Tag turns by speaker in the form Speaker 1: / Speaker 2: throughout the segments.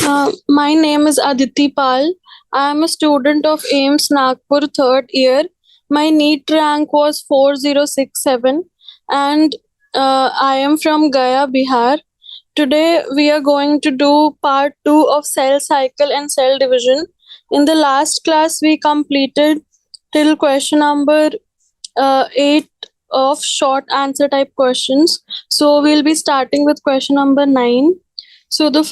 Speaker 1: My name is Aditi Pal. I am a student of AIMS Nagpur third year. My NEET rank was 4067 and I am from Gaya, Bihar. Today we are going to do part 2 of cell cycle and cell division. In the last class we completed till question number 8 of short answer type questions. So we'll be starting with question number 9. So the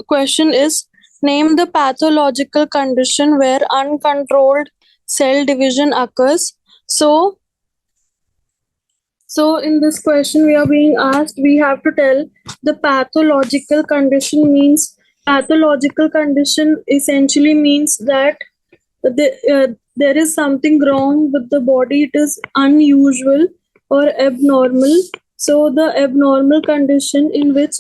Speaker 1: question is, name the pathological condition where uncontrolled cell division occurs. So in this question we are being asked, we have to tell the pathological condition. Means pathological condition essentially means that there is something wrong with the body. It is unusual or abnormal. So the abnormal condition in which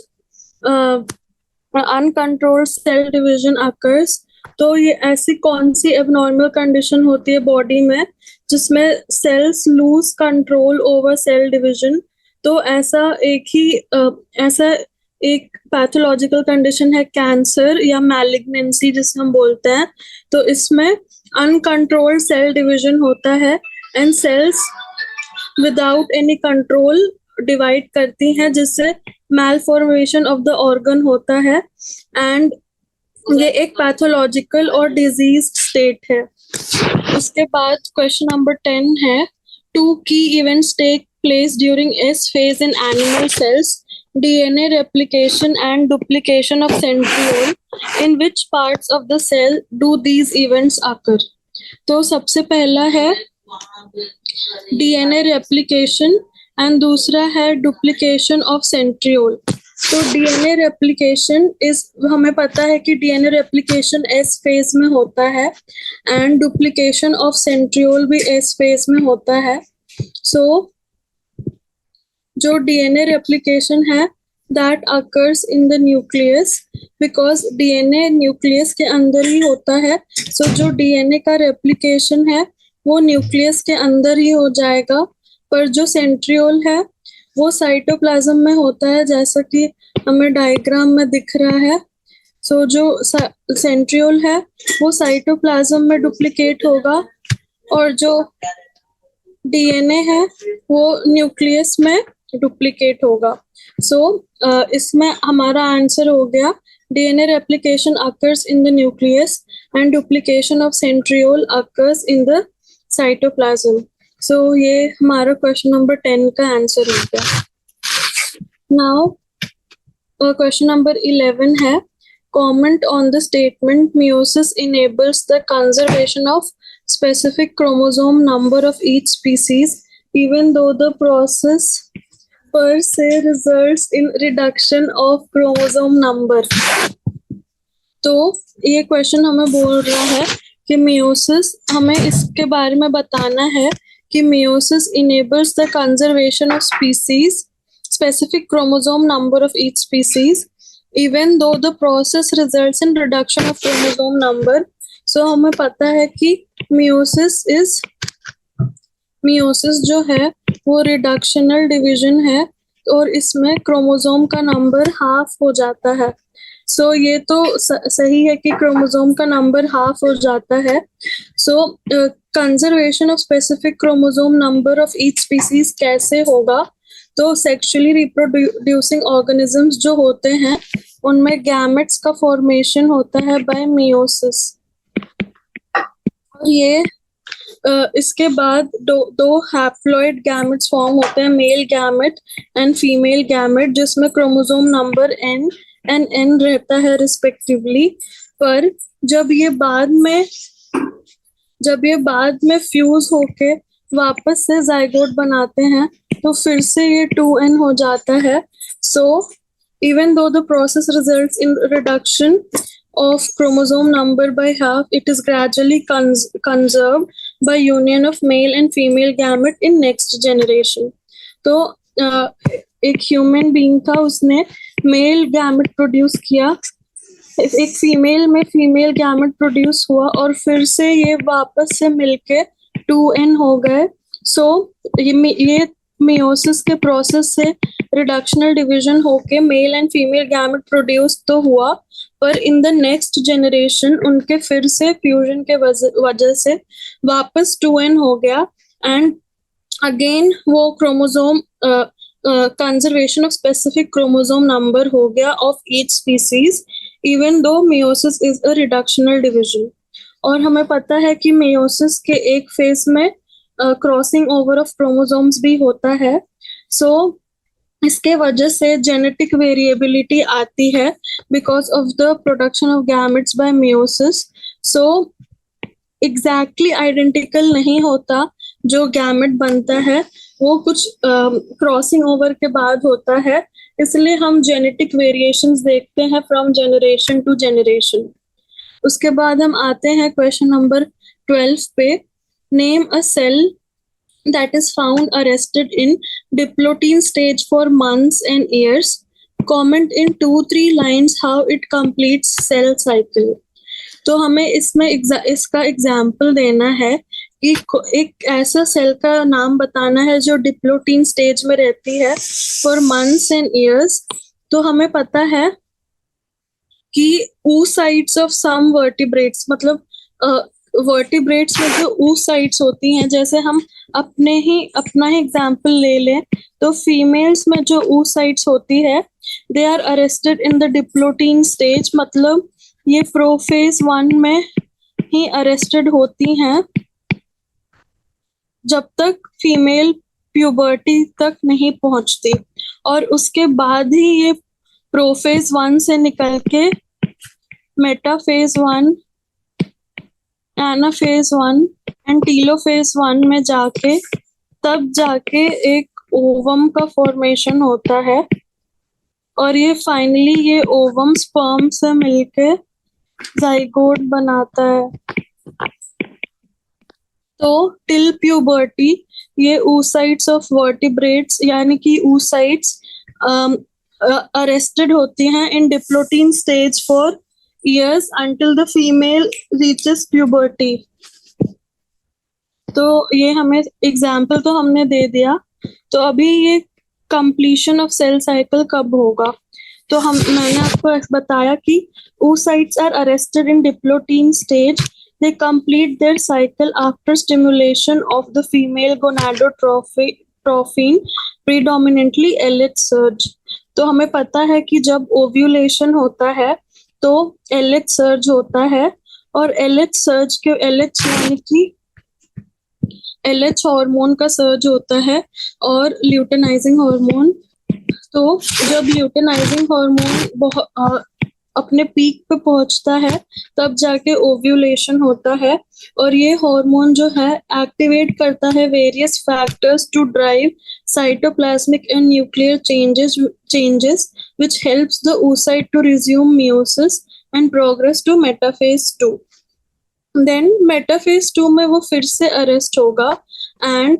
Speaker 1: uncontrolled cell division occurs, तो ये ऐसी कौन सी abnormal condition होती है body में जिसमें cells lose control over cell division. तो ऐसा एक पैथोलॉजिकल कंडीशन है कैंसर या मैलिग्नेंसी जिसे हम बोलते हैं. तो इसमें अनकंट्रोल्ड सेल डिवीजन होता है and cells without any control divide करती हैं, जिससे malformation ऑफ द ऑर्गन होता है. एंड ये एक पैथोलॉजिकल और डिजीज स्टेट है. उसके बाद क्वेश्चन नंबर 10 है, 2 key events take place during S phase in animal cells: DNA replication and duplication of centriole. In which parts of the cell do these events occur? तो सबसे पहला है DNA replication and दूसरा है duplication of centriole. तो DNA replication हमें पता है कि डीएनए रेप्लिकेशन एस फेज में होता है एंड डुप्लीकेशन ऑफ सेंट्रियोल भी एस फेज में होता है. सो जो डीएनए रेप्लिकेशन है that occurs in the nucleus, because DNA nucleus के अंदर ही होता है. सो जो डीएनए का रेप्लिकेशन है वो न्यूक्लियस के अंदर ही हो जाएगा, पर जो सेंट्रियोल है वो साइटोप्लाज्म में होता है, जैसा कि हमें डायग्राम में दिख रहा है. सो जो सेंट्रियोल है वो साइटोप्लाज्म में डुप्लीकेट होगा और जो डीएनए है वो न्यूक्लियस में डुप्लीकेट होगा. सो इसमें हमारा आंसर हो गया, DNA replication occurs in the nucleus and duplication of centriole occurs in the cytoplasm. So ये हमारा क्वेश्चन नंबर 10 का आंसर हो गया. नाउ क्वेश्चन नंबर 11 है, comment on the statement meiosis enables the conservation of specific chromosome number of each species even though the process per se results in reduction of chromosome number. तो ये question हमें बोल रहा है कि meiosis, हमें इसके बारे में बताना है कि meiosis enables the conservation of species, specific chromosome number of each species, even though the process results in reduction of chromosome number. So हमें पता है कि meiosis जो है वो रिडक्शनल डिवीजन है और इसमें क्रोमोसोम का नंबर हाफ हो जाता है. सो ये तो सही है कि क्रोमोसोम का नंबर हाफ हो जाता है. So conservation of specific chromosome number of each species कैसे होगा? तो सेक्सुअली रिप्रोड्यूसिंग ऑर्गेनिजम्स जो होते हैं उनमें गैमेट्स का फॉर्मेशन होता है बाय मेयोसिस. और ये इसके बाद दो हैप्लॉइड गैमेट्स फॉर्म होते हैं, male gamete and female gamete, जिसमें chromosome number n and n रहता है रिस्पेक्टिवली. पर जब ये बाद में फ्यूज होके वापस से जाइगोट बनाते हैं तो फिर से ये 2n हो जाता है. So even though the process results in reduction of chromosome number by half, it is gradually conserved by union of male and female gamete in next generation. तो एक ह्यूमन बीइंग था, उसने मेल गैमेट प्रोड्यूस किया, एक female में female gamete produce हुआ और फिर से ये वापस से मिलके 2n हो गए. सो ये मियोसिस के प्रोसेस से रिडक्शनल डिवीजन होके male and female gamete produce तो हुआ, पर इन द नेक्स्ट जनरेशन उनके फिर से फ्यूजन के वजह से वापस 2n हो गया, एंड अगेन वो chromosome conservation of specific chromosome number हो गया of each species, even though meiosis is a reductional division. और हमें पता है कि मियोसिस के एक फेज में क्रॉसिंग ओवर ऑफ क्रोमोसोम्स भी होता है। सो इसके वजह से जेनेटिक वेरिएबिलिटी आती है because of the production of gametes bye meiosis. So exactly identical नहीं होता जो गैमेट बनता है, वो कुछ क्रॉसिंग ओवर के बाद होता है, इसलिए हम जेनेटिक वेरिएशंस देखते हैं फ्रॉम जनरेशन टू जनरेशन। उसके बाद हम आते हैं क्वेश्चन नंबर 12 पे। Name a cell that is found arrested in diplotin stage for months and years. Comment in 2-3 lines how it completes cell cycle. तो हमें इसमें इसका एग्जाम्पल देना है कि एक ऐसा सेल का नाम बताना है जो डिप्लोटीन स्टेज में रहती है फॉर मंथ्स एंड ईयर्स। तो हमें पता है कि oocytes ऑफ सम वर्टिब्रेट्स, मतलब वर्टिब्रेट्स में जो oocytes होती हैं, जैसे हम अपना ही एग्जाम्पल ले लें तो फीमेल्स में जो oocytes होती है they are arrested in the diplotene stage, मतलब ये प्रोफेज 1 में ही अरेस्टेड होती हैं जब तक फीमेल प्यूबर्टी तक नहीं पहुंचती, और उसके बाद ही ये प्रोफेज 1 से निकल के मेटाफेज 1, एनाफेज 1 एंड टीलोफेज 1 में जाके तब जाके एक ओवम का फॉर्मेशन होता है, और ये फाइनली ये ओवम स्पर्म से मिलके जाइगोट बनाता है। तो टिल प्यूबर्टी ये oocytes ऑफ वर्टिब्रेट्स यानी कि oocytes अरेस्टेड होती हैं in diplotene stage for years until the female reaches puberty। तो ये हमें एग्जाम्पल तो हमने दे दिया, तो अभी ये कंप्लीशन ऑफ सेल साइकिल कब होगा? तो मैंने आपको बताया कि oocytes are arrested in diplotin stage. They complete their cycle after stimulation of the female gonadotrophin, predominantly LH surge। तो हमें पता है कि जब ओव्यूलेशन होता है तो LH सर्ज होता है, और LH सर्ज के LH यानी कि LH हार्मोन का सर्ज होता है और ल्यूटेनाइजिंग हार्मोन। तो जब ल्यूटेनाइजिंग हार्मोन अपने पीक पे पहुंचता है तब जाके ओव्यूलेशन होता है, और ये हार्मोन जो है एक्टिवेट करता है various factors to drive cytoplasmic and nuclear changes which helps the oocyte to resume meiosis and progress to metaphase 2। then metaphase 2 में वो फिर से arrest होगा and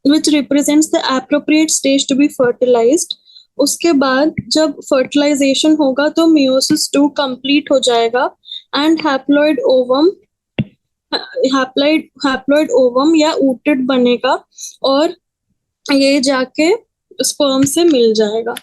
Speaker 1: which represents the appropriate stage to be fertilized। उसके बाद जब fertilization होगा तो meiosis 2 complete हो जाएगा and haploid ovum या ooted बनेगा और ये जाके स्पर्म से मिल जाएगा।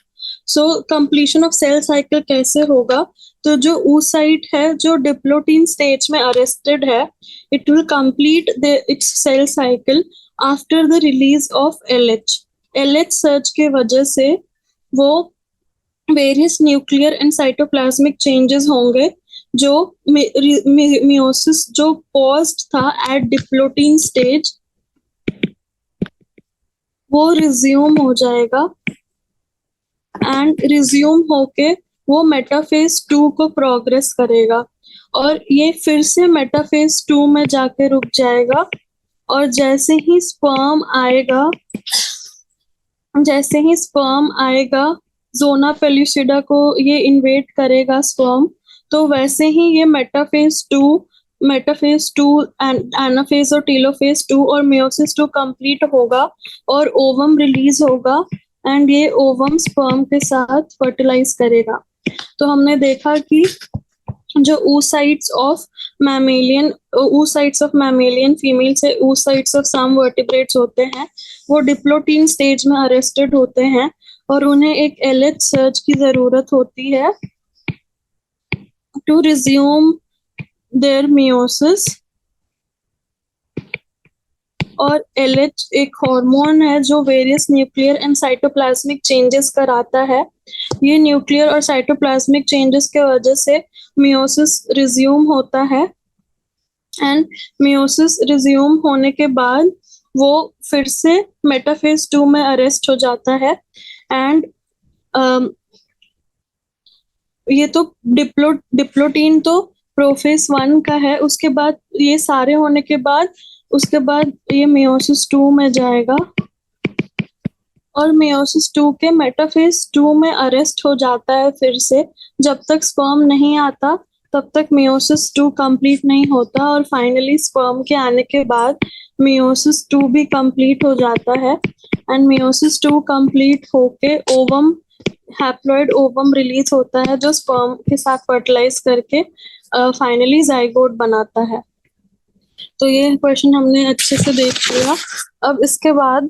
Speaker 1: So completion of cell cycle कैसे होगा? तो जो oocyte है जो डिप्लोटीन स्टेज में अरेस्टेड है, it will complete its cell cycle after the release of LH surge के वजह से वो various nuclear and cytoplasmic changes होंगे, जो मियोसिस जो पॉज्ड था एट डिप्लोटीन स्टेज वो रिज्यूम हो जाएगा, एंड रिज्यूम होके वो मेटाफेज 2 को प्रोग्रेस करेगा, और ये फिर से मेटाफेज 2 में जाके रुक जाएगा। और जैसे ही स्पर्म आएगा जोना पेल्यूसिडा को ये इन्वेट करेगा स्पर्म, तो वैसे ही ये मेटाफेज 2 एनाफेज और टीलोफेज 2 और मियोसिस 2 कंप्लीट होगा और ओवम रिलीज होगा, एंड ये ओवम स्पर्म के साथ फर्टिलाइज करेगा। तो हमने देखा कि जो oocytes ऑफ मैमेलियन फीमेल से oocytes ऑफ सम वर्टिब्रेट्स होते हैं, वो डिप्लोटीन स्टेज में अरेस्टेड होते हैं और उन्हें एक LH सर्ज की जरूरत होती है टू रिज्यूम देयर मियोसिस। और LH एक हार्मोन है जो various nuclear and cytoplasmic changes कराता है। ये न्यूक्लियर और साइटोप्लाज्मिक चेंजेस के वजह से मियोसिस रिज्यूम होता है एंड मियोसिस रिज्यूम होने के बाद वो फिर से मेटाफेज 2 में अरेस्ट हो जाता है एंड ये तो डिप्लोटीन तो प्रोफेज 1 का है। उसके बाद ये सारे होने के बाद उसके बाद ये मियोसिस 2 में जाएगा और मियोसिस 2 के मेटाफेज 2 में अरेस्ट हो जाता है फिर से। जब तक स्पर्म नहीं आता तब तक मियोसिस 2 कंप्लीट नहीं होता और फाइनली स्पर्म के आने के बाद मियोसिस 2 भी कंप्लीट हो जाता है एंड मियोसिस 2 कंप्लीट होके ओवम हैप्लॉइड ओवम रिलीज होता है जो स्पर्म के साथ फर्टिलाइज करके फाइनली जाइगोट बनाता है। तो ये क्वेश्चन हमने अच्छे से देख लिया। अब इसके बाद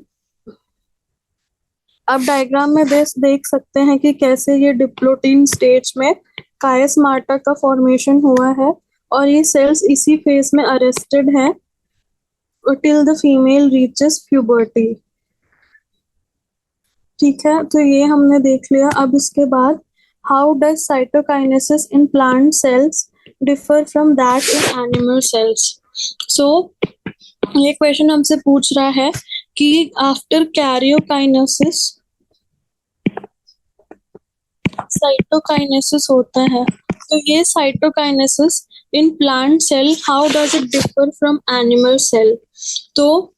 Speaker 1: अब डायग्राम में देख सकते हैं कि कैसे ये डिप्लोटीन स्टेज में कायस्मार्टा का फॉर्मेशन हुआ है और ये सेल्स इसी फेज में अरेस्टेड है till the female reaches puberty. ठीक है, तो ये हमने देख लिया। अब इसके बाद how does cytokinesis in plant cells differ from that in animal cells. So ये क्वेश्चन हमसे पूछ रहा है कि आफ्टर कैरियोकाइनेसिस साइटोकाइनेसिस होता है, तो ये cytokinesis in plant cell how does it differ from animal cell. तो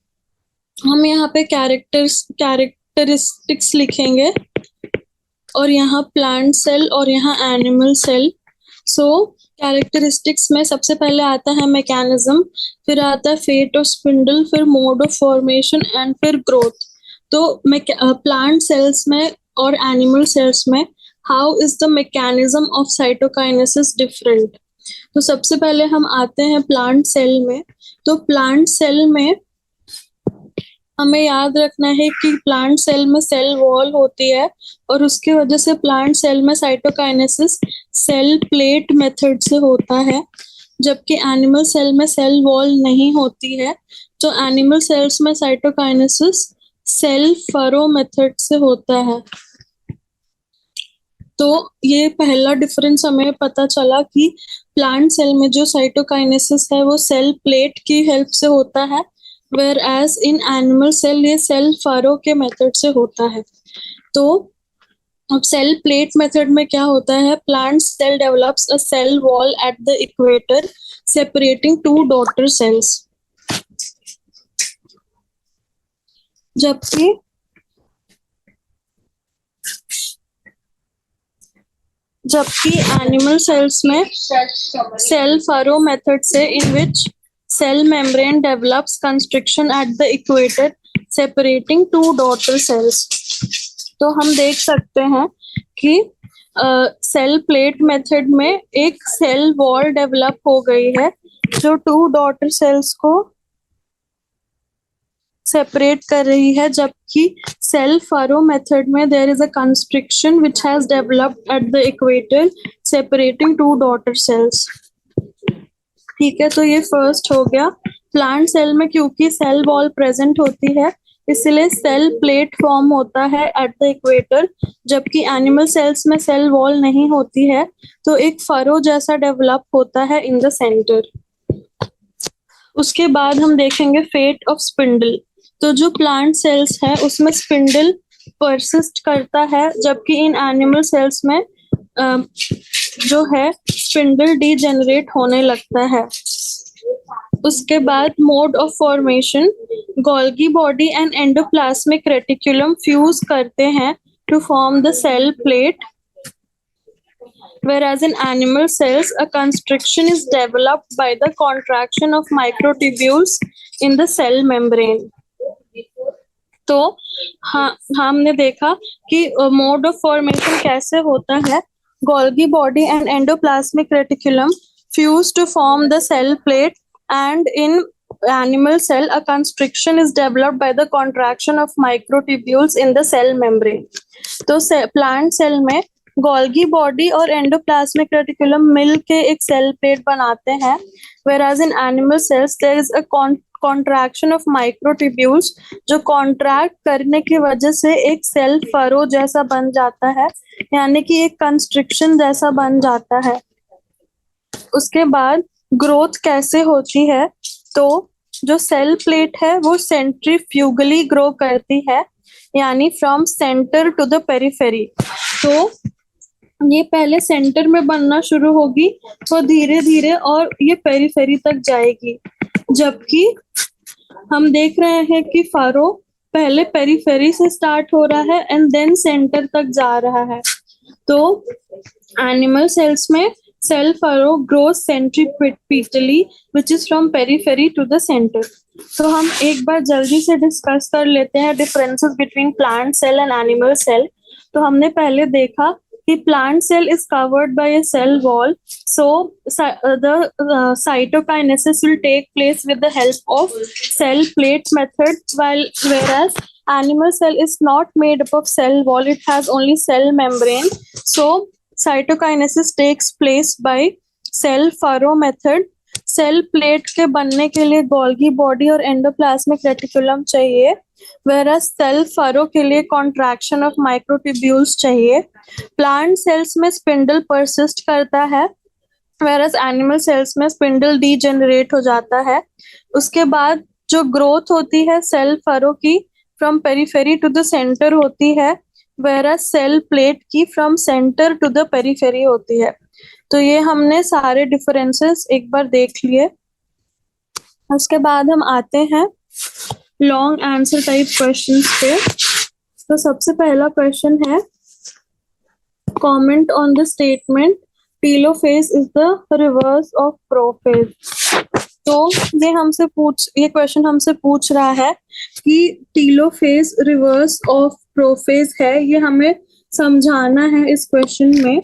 Speaker 1: हम यहाँ पे कैरेक्टरिस्टिक्स लिखेंगे और यहाँ प्लांट सेल और यहाँ एनिमल सेल। सो कैरेक्टरिस्टिक्स में सबसे पहले आता है मैकेनिज्म, फिर आता है फेट ऑफ स्पिंडल, फिर मोड ऑफ फॉर्मेशन एंड फिर ग्रोथ। तो प्लांट सेल्स में और एनिमल सेल्स में how is the mechanism of cytokinesis different. तो सबसे पहले हम आते हैं प्लांट सेल में। तो प्लांट सेल में हमें याद रखना है कि प्लांट सेल में सेल वॉल होती है और उसकी वजह से प्लांट सेल में साइटोकाइनेसिस सेल प्लेट मेथड से होता है, जबकि एनिमल सेल में सेल वॉल नहीं होती है। तो एनिमल सेल्स में साइटोकाइनेसिस सेल फरो मेथड से होता है। तो ये पहला डिफरेंस हमें पता चला कि प्लांट सेल में जो साइटोकाइनेसिस है वो सेल प्लेट की हेल्प से होता है, whereas in animal cell ये सेल फरो के मेथड से होता है। तो अब सेल प्लेट मेथड में क्या होता है, plant cell develops a cell wall at the equator separating two daughter cells, जबकि एनिमल सेल्स में सेल फरो मेथड से in which cell membrane develops constriction at the equator separating two daughter cells. तो हम देख सकते हैं कि cell plate method में एक सेल वॉल डेवलप हो गई है जो टू डॉटर सेल्स को सेपरेट कर रही है, जबकि सेल फरो मेथड में there is a constriction which has developed at the equator separating two daughter cells. ठीक है, तो ये फर्स्ट हो गया। प्लांट सेल में क्योंकि सेल वॉल प्रेजेंट होती है इसलिए सेल प्लेट फॉर्म होता है एट द इक्वेटर, जबकि एनिमल सेल्स में सेल वॉल नहीं होती है तो एक फरो जैसा डेवलप होता है इन द सेंटर। उसके बाद हम देखेंगे फेट ऑफ स्पिंडल। तो जो प्लांट सेल्स है उसमें स्पिंडल परसिस्ट करता है, जबकि इन एनिमल सेल्स में जो है स्पिंडल डीजेनरेट होने लगता है। उसके बाद mode of formation, Golgi body and endoplasmic reticulum fuse करते हैं to form the cell plate, whereas in animal cells a constriction is developed by the contraction of microtubules in the cell membrane. तो हमने देखा कि mode of formation कैसे होता है, Golgi body and endoplasmic reticulum fuse to form the cell plate, and in animal cell, a constriction is developed by the contraction of microtubules in the cell membrane. तो plant cell में Golgi body और endoplasmic reticulum मिल के एक cell plate बनाते हैं, whereas in animal cells there is a contraction of microtubules जो contract करने की वजह से एक सेल फरो जैसा बन जाता है, यानी कि एक कंस्ट्रिक्शन जैसा बन जाता है। उसके बाद ग्रोथ कैसे होती है, तो जो सेल प्लेट है वो सेंट्रीफ्यूगली ग्रो करती है, यानी from centre to the periphery. तो ये पहले सेंटर में बनना शुरू होगी तो धीरे धीरे और ये पेरिफेरी तक जाएगी, जबकि हम देख रहे हैं कि फरो पहले पेरिफेरी से स्टार्ट हो रहा है एंड देन सेंटर तक जा रहा है। तो एनिमल सेल्स में cell furrow grows centripetally which is from periphery to the centre. तो हम एक बार जल्दी से डिस्कस कर लेते हैं differences between plant cell and animal cell. तो हमने पहले देखा कि plant cell is covered by a cell wall, so the cytokinesis will take place with the help of cell plate method, whereas animal cell is not made up of cell wall, it has only cell membrane, so cytokinesis takes place by cell furrow method। Cell plate के बनने के लिए Golgi body और endoplasmic reticulum चाहिए, whereas cell furrow के लिए contraction of microtubules चाहिए। Plant cells में स्पिंडल परसिस्ट करता है, whereas एनिमल सेल्स में स्पिंडल डीजेनरेट हो जाता है। उसके बाद जो ग्रोथ होती है सेल फरो की from periphery to the centre होती है, whereas सेल प्लेट की from centre to the periphery होती है। तो ये हमने सारे डिफरेंसेस एक बार देख लिए। उसके बाद हम आते हैं लॉन्ग आंसर टाइप क्वेश्चंस पे। तो सबसे पहला क्वेश्चन है, comment on the statement telophase is the reverse of prophase. तो ये क्वेश्चन हमसे पूछ रहा है कि टीलोफेज रिवर्स ऑफ प्रोफेज है, ये हमें समझाना है इस क्वेश्चन में।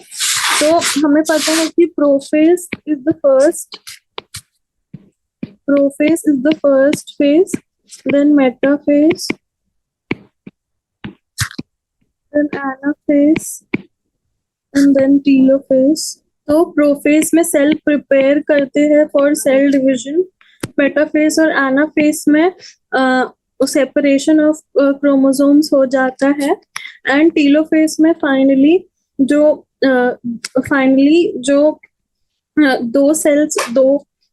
Speaker 1: तो हमें पता है कि prophase is the first phase, then metaphase, then anaphase and then telophase. तो प्रोफेज में सेल प्रिपेयर करते हैं फॉर सेल डिवीजन, मेटाफेज और एनाफेज में सेपरेशन ऑफ क्रोमोसोम्स हो जाता है, एंड टीलोफेज में फाइनली जो दो सेल्स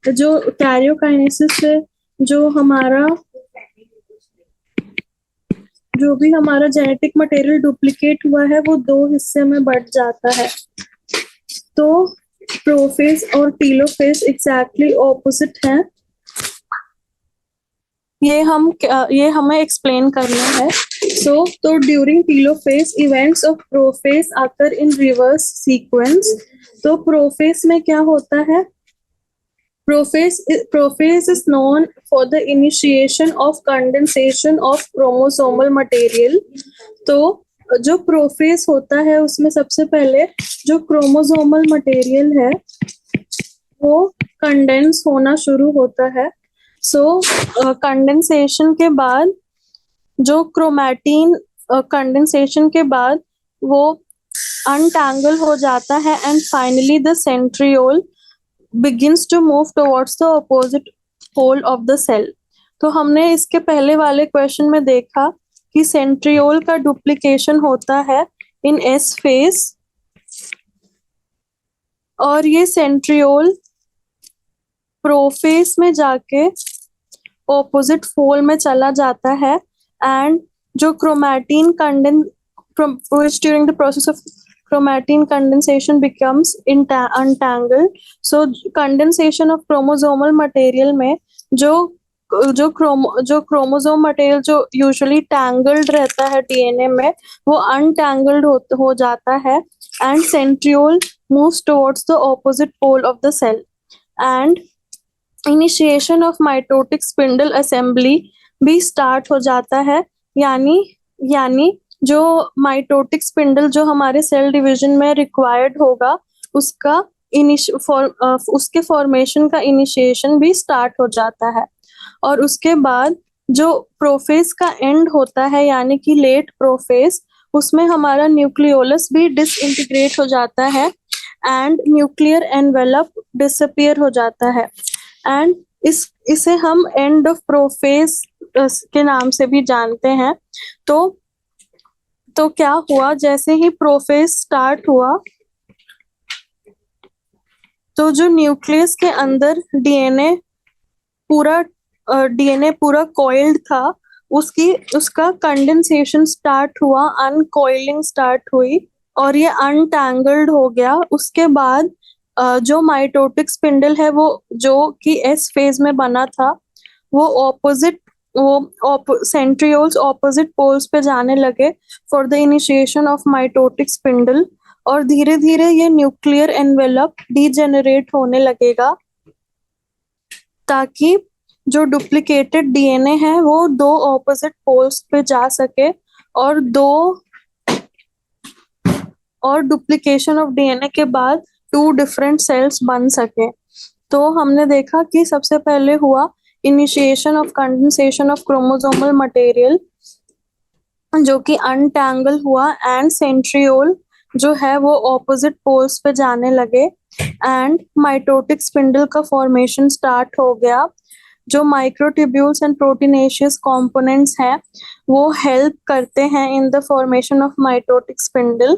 Speaker 1: जो कैरियोकाइनेसिस से जो भी हमारा जेनेटिक मटेरियल डुप्लीकेट हुआ है वो दो हिस्से में बट जाता है। तो प्रोफेज और टीलोफेज एग्जैक्टली ऑपोजिट हैं, ये हमें एक्सप्लेन करना है। तो during telophase events of prophase आकर इन रिवर्स सीक्वेंस। तो प्रोफेज में क्या होता है, prophase is known for the initiation of condensation of chromosomal material. तो जो प्रोफेज होता है उसमें सबसे पहले जो क्रोमोसोमल मटेरियल है वो कंडेंस होना शुरू होता है। कंडेंसेशन के बाद जो क्रोमैटिन कंडेंसेशन के बाद वो अनटैंगल हो जाता है and finally the centriole begins to move towards the opposite pole of the cell। तो हमने इसके पहले वाले क्वेश्चन में देखा कि सेंट्रियोल का डुप्लीकेशन होता है इन एस फेज, और ये सेंट्रियोल प्रोफेज में जाके ऑपोजिट पोल में चला जाता है, एंड जो chromatin during the process of chromatin condensation becomes untangled। So condensation of chromosomal material में जो क्रोमोसोम मटेरियल जो यूजुअली टैंगल्ड रहता है डीएनए में वो अनटैंगल्ड हो जाता है, and centriole moves towards the opposite pole of the cell, and initiation of mitotic spindle assembly भी स्टार्ट हो जाता है, यानी जो माइटोटिक स्पिंडल जो हमारे सेल डिवीजन में रिक्वायर्ड होगा उसका उसके फॉर्मेशन का इनिशिएशन भी स्टार्ट हो जाता है। और उसके बाद जो प्रोफेज का एंड होता है यानी कि लेट प्रोफेज, उसमें हमारा न्यूक्लियोलस भी डिसइंटीग्रेट हो जाता है एंड न्यूक्लियर एनवेलप डिसअपियर हो जाता है। एंड इसे हम एंड ऑफ प्रोफेज के नाम से भी जानते हैं। तो क्या हुआ, जैसे ही प्रोफेज स्टार्ट हुआ तो जो न्यूक्लियस के अंदर डीएनए पूरा कॉइल्ड था, उसका कंडेंसेशन स्टार्ट हुआ, अनकॉइलिंग स्टार्ट हुई और ये अनटैंगल्ड हो गया। उसके बाद जो माइटोटिक स्पिंडल है वो जो कि एस फेज में बना था वो सेंट्रियोल्स ऑपोजिट पोल्स पे जाने लगे for the initiation of mitotic spindle. और धीरे धीरे ये न्यूक्लियर एनवेलप डीजेनरेट होने लगेगा ताकि जो डुप्लीकेटेड डीएनए है वो दो ऑपोजिट पोल्स पे जा सके और डुप्लीकेशन ऑफ डीएनए के बाद टू डिफरेंट सेल्स बन सके। तो हमने देखा कि सबसे पहले हुआ initiation of condensation of chromosomal material जो कि अनटैंगल हुआ एंड सेंट्रियोल जो है वो ऑपोजिट पोल्स पे जाने लगे एंड माइटोटिक स्पिंडल का फॉर्मेशन स्टार्ट हो गया। जो माइक्रोट्यूब्यूल्स एंड प्रोटीनेशियस कंपोनेंट्स हैं वो हेल्प करते हैं in the formation of mitotic spindle.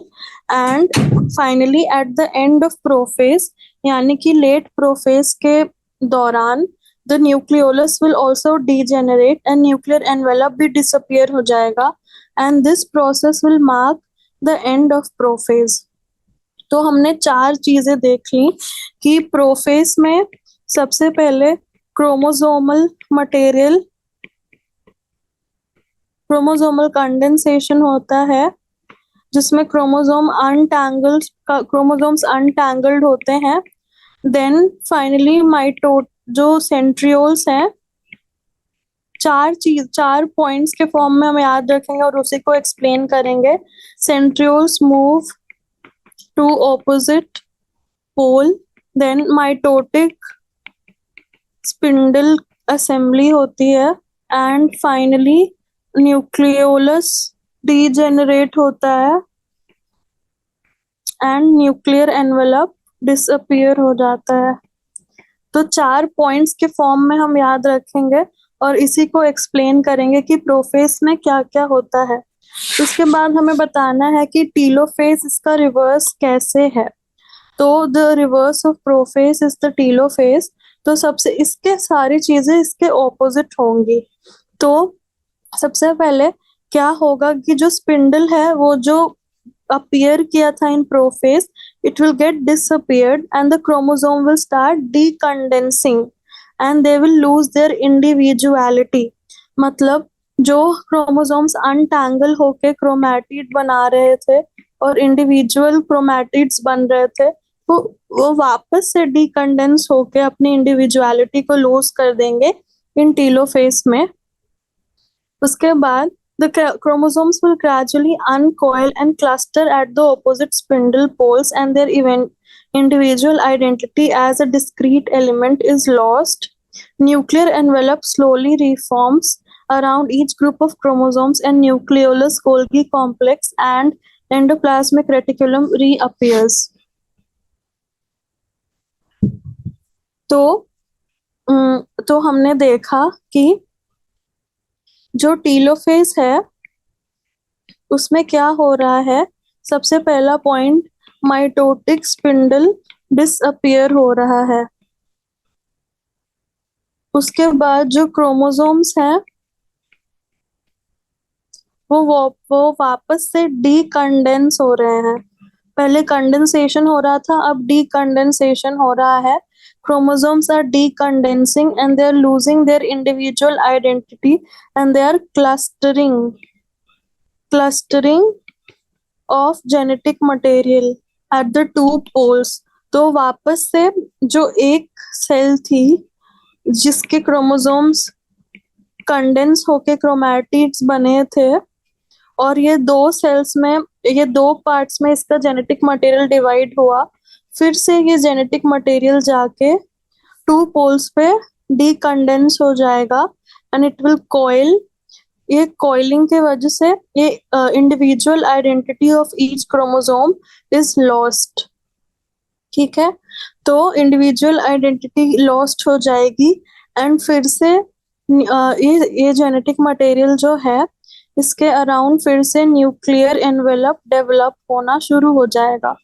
Speaker 1: And finally at the end of prophase यानी कि लेट प्रोफेज के दौरान the nucleolus will also degenerate and nuclear envelope भी डिसअपियर हो जाएगा and this process will mark the end of prophase. तो हमने चार चीजें देख ली कि प्रोफेज में सबसे पहले क्रोमोसोमल कंडेंसेशन होता है जिसमें क्रोमोसोम्स अनटैंगल्ड होते हैं। देन फाइनली जो सेंट्रियोल्स हैं, चार पॉइंट्स के फॉर्म में हम याद रखेंगे और उसी को एक्सप्लेन करेंगे। Centrioles move to opposite pole, then mitotic spindle assembly होती है एंड फाइनली न्यूक्लियोलस डीजेनरेट होता है एंड न्यूक्लियर एनवेलप डिसअपियर हो जाता है। तो चार पॉइंट्स के फॉर्म में हम याद रखेंगे और इसी को एक्सप्लेन करेंगे कि प्रोफेज में क्या क्या होता है। उसके बाद हमें बताना है कि टीलोफेज इसका रिवर्स कैसे है। तो the reverse of prophase is the telophase. तो सबसे इसके सारी चीजें इसके ऑपोजिट होंगी। तो सबसे पहले क्या होगा कि जो स्पिंडल है वो जो अपीयर किया था इन prophase, it will get disappeared and the chromosome will start decondensing and they will lose their individuality। मतलब जो क्रोमोसोम्स अनटैंगल होके क्रोमैटिड बना रहे थे और इंडिविजुअल क्रोमैटिड्स बन रहे थे वो वापस से डीकंडेंस होके अपनी इंडिविजुअलिटी को लूज कर देंगे इन टीलोफेज में। उसके बाद the chromosomes will gradually uncoil and cluster at the opposite spindle poles and their individual identity as a discrete element is lost. Nuclear envelope slowly reforms around each group of chromosomes and nucleolus Golgi complex and endoplasmic reticulum reappears. तो हमने देखा कि जो telophase है उसमें क्या हो रहा है। सबसे पहला पॉइंट, माइटोटिक स्पिंडल डिसअपियर हो रहा है। उसके बाद जो क्रोमोसोम्स हैं वो वापस से डीकंडेंस हो रहे हैं। पहले कंडेंसेशन हो रहा था, अब डीकंडेंसेशन हो रहा है। chromosomes are decondensing and they are losing their individual identity and they are clustering of genetic material at the two poles। तो वापस से जो एक सेल थी जिसके क्रोमोसोम्स कंडेंस होके क्रोमैटिड्स बने थे और ये दो सेल्स में, ये दो पार्ट्स में इसका जेनेटिक मटेरियल डिवाइड हुआ, फिर से ये जेनेटिक मटेरियल जाके टू पोल्स पे डीकंडेंस हो जाएगा एंड इट विल कॉइल। ये कॉइलिंग के वजह से ये individual identity of each chromosome is lost. ठीक है, तो इंडिविजुअल आइडेंटिटी लॉस्ट हो जाएगी एंड फिर से ये जेनेटिक मटेरियल जो है इसके अराउंड फिर से न्यूक्लियर एनवेलप डेवलप होना शुरू हो जाएगा।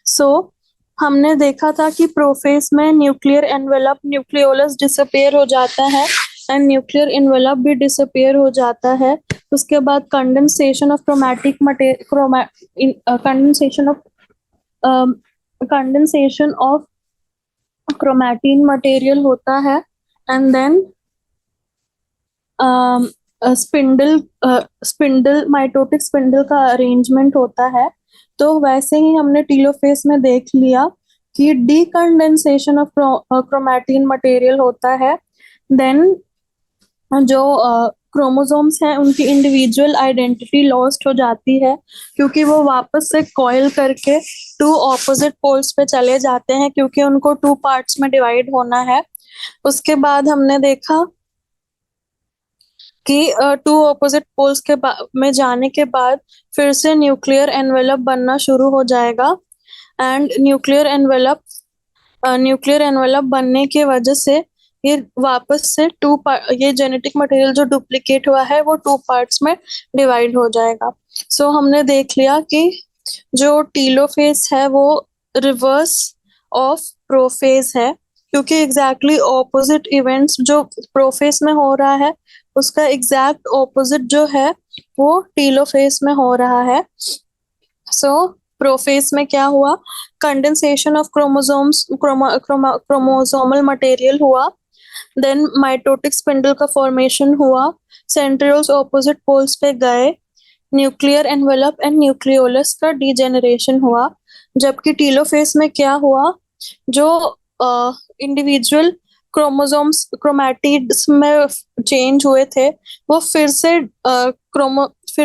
Speaker 1: सो हमने देखा था कि प्रोफेज में न्यूक्लियर एनवेलप, न्यूक्लियोलस डिसअपियर हो जाता है एंड न्यूक्लियर एनवेलप भी डिसअपियर हो जाता है। उसके बाद condensation of chromatic condensation of chromatin material होता है and then spindle mitotic spindle का अरेंजमेंट होता है। तो वैसे ही हमने टीलोफेज में देख लिया कि डीकंडेंसेशन ऑफ क्रोमैटिन मटेरियल होता है, देन जो क्रोमोसोम्स हैं उनकी इंडिविजुअल आइडेंटिटी लॉस्ट हो जाती है क्योंकि वो वापस से कॉइल करके टू ऑपोजिट पोल्स पे चले जाते हैं क्योंकि उनको टू पार्ट्स में डिवाइड होना है। उसके बाद हमने देखा कि टू ऑपोजिट पोल्स के में जाने के बाद फिर से न्यूक्लियर एनवेलप बनना शुरू हो जाएगा एंड न्यूक्लियर एनवेलप बनने की वजह से ये वापस से ये जेनेटिक मटेरियल जो डुप्लीकेट हुआ है वो टू पार्ट्स में डिवाइड हो जाएगा। सो हमने देख लिया कि जो टीलोफेज है वो रिवर्स ऑफ प्रोफेज है क्योंकि एग्जैक्टली ऑपोजिट इवेंट्स जो प्रोफेज में हो रहा है उसका एग्जैक्ट ऑपोजिट जो है वो टीलोफेज में हो रहा है। सो प्रोफेज में क्या हुआ, कंडेंसेशन ऑफ क्रोमोसोमल मटेरियल हुआ, देन माइटोटिक स्पिंडल का फॉर्मेशन हुआ, सेंट्रियोल्स ऑपोजिट पोल्स पे गए, न्यूक्लियर एनवेलप एंड न्यूक्लियोलस का डीजेनरेशन हुआ। जबकि टीलोफेज में क्या हुआ, जो इंडिविजुअल क्रोमोसोम्स क्रोमैटिड्स में चेंज हुए थे वो फिर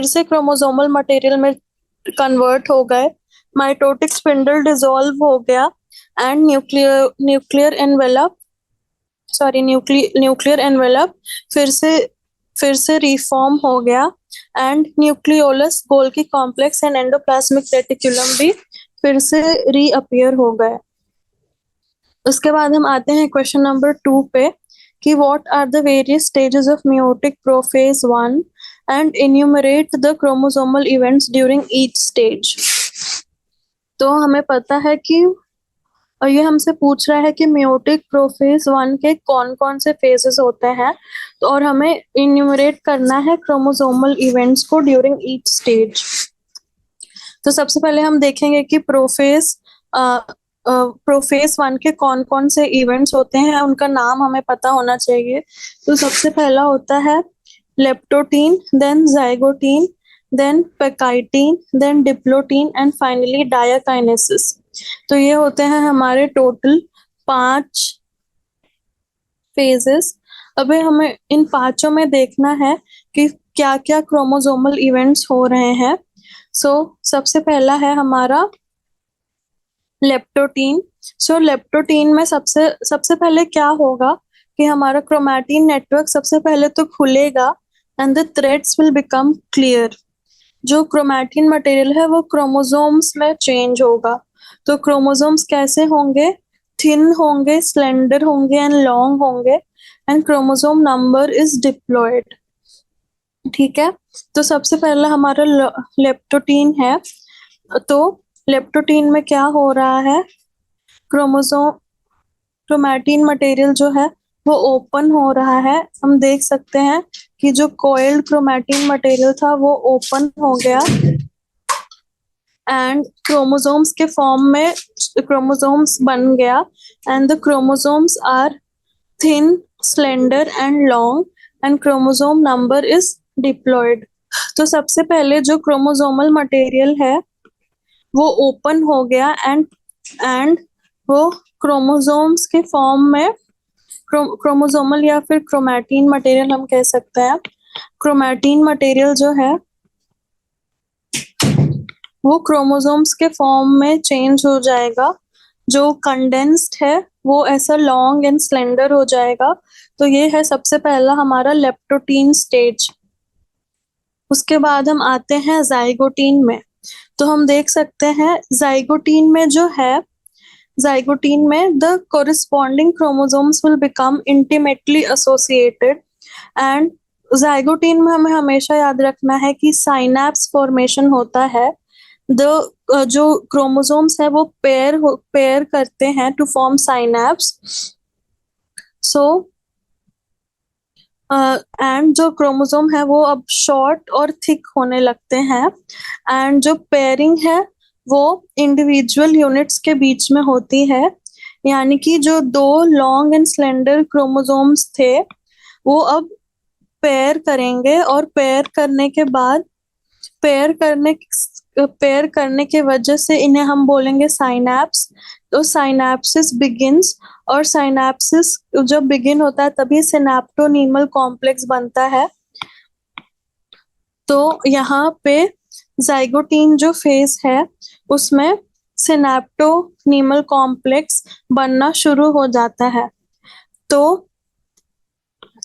Speaker 1: से क्रोमोसोमल मटेरियल में कन्वर्ट हो गए, माइटोटिक स्पिंडल डिसॉल्व हो गया एंड न्यूक्लियर एनवेलप फिर से रिफॉर्म हो गया and nucleolus, Golgi complex and endoplasmic reticulum भी फिर से रीअपियर हो गए। उसके बाद हम आते हैं क्वेश्चन नंबर 2 पे कि what are the various stages of meiotic prophase 1 and enumerate the chromosomal events during each stage. तो हमें पता है कि और ये हमसे पूछ रहा है कि मेयोटिक प्रोफेज 1 के कौन कौन से फेजेस होते हैं, तो और हमें इन्यूमरेट करना है क्रोमोसोमल इवेंट्स को ड्यूरिंग ईच स्टेज। तो सबसे पहले हम देखेंगे कि प्रोफेज 1 के कौन कौन से इवेंट्स होते हैं, उनका नाम हमें पता होना चाहिए। तो सबसे पहला होता है leptotene, then zygotene, then pachytene, then diplotene and finally diakinesis. तो ये होते हैं हमारे टोटल 5 फेजेस। अभी हमें इन पांचों में देखना है कि क्या क्या क्रोमोसोमल इवेंट्स हो रहे हैं। सबसे पहला है हमारा लेप्टोटीन। लेप्टोटीन में सबसे पहले क्या होगा कि हमारा क्रोमैटिन नेटवर्क सबसे पहले तो खुलेगा and the threads will become clear. जो क्रोमैटिन मटेरियल है वो क्रोमोसोम्स में चेंज होगा। तो क्रोमोसोम्स कैसे होंगे, थिन होंगे, स्लेंडर होंगे एंड लॉन्ग होंगे and chromosome number is diploid. ठीक है, तो सबसे पहला हमारा लेप्टोटीन है। तो लेप्टोटीन में क्या हो रहा है, क्रोमैटिन मटेरियल जो है वो ओपन हो रहा है। हम देख सकते हैं कि जो कॉइल्ड क्रोमैटिन मटेरियल था वो ओपन हो गया एंड क्रोमोसोम्स के फॉर्म में क्रोमोसोम्स बन गया and the chromosomes are thin, slender and long and chromosome number is diploid. तो सबसे पहले जो क्रोमोसोमल मटेरियल है वो ओपन हो गया एंड वो क्रोमोसोम्स के फॉर्म में क्रोमोसोमल या फिर क्रोमैटिन मटेरियल हम कह सकते हैं। क्रोमैटिन मटेरियल जो है वो क्रोमोसोम्स के फॉर्म में चेंज हो जाएगा। जो कंडेंस्ड है वो ऐसा लॉन्ग एंड स्लेंडर हो जाएगा। तो ये है सबसे पहला हमारा लेप्टोटीन स्टेज। उसके बाद हम आते हैं जाइगोटीन में। तो हम देख सकते हैं जाइगोटीन में जो है, जाइगोटीन में the corresponding chromosomes will become intimately associated. And zygotene में हमें हमेशा याद रखना है कि साइनैप्स फॉर्मेशन होता है। जो क्रोमोसोम्स है वो पेयर करते हैं to form synapse. So and जो क्रोमोसोम है वो अब शॉर्ट और थिक होने लगते हैं। एंड जो पेयरिंग है वो इंडिविजुअल यूनिट्स के बीच में होती है। यानी कि जो दो लॉन्ग एंड स्लेंडर क्रोमोसोम्स थे वो अब पेयर करेंगे, और पेयर करने के वजह से इन्हें हम बोलेंगे साइनैप्स। तो साइनैप्सिस बिगिंस, और साइनैप्सिस जब बिगिन होता है तभी सिनेप्टोनीमल कॉम्प्लेक्स बनता है। तो यहाँ पे जाइगोटीन जो फेज है उसमें सिनेप्टोनीमल कॉम्प्लेक्स बनना शुरू हो जाता है। तो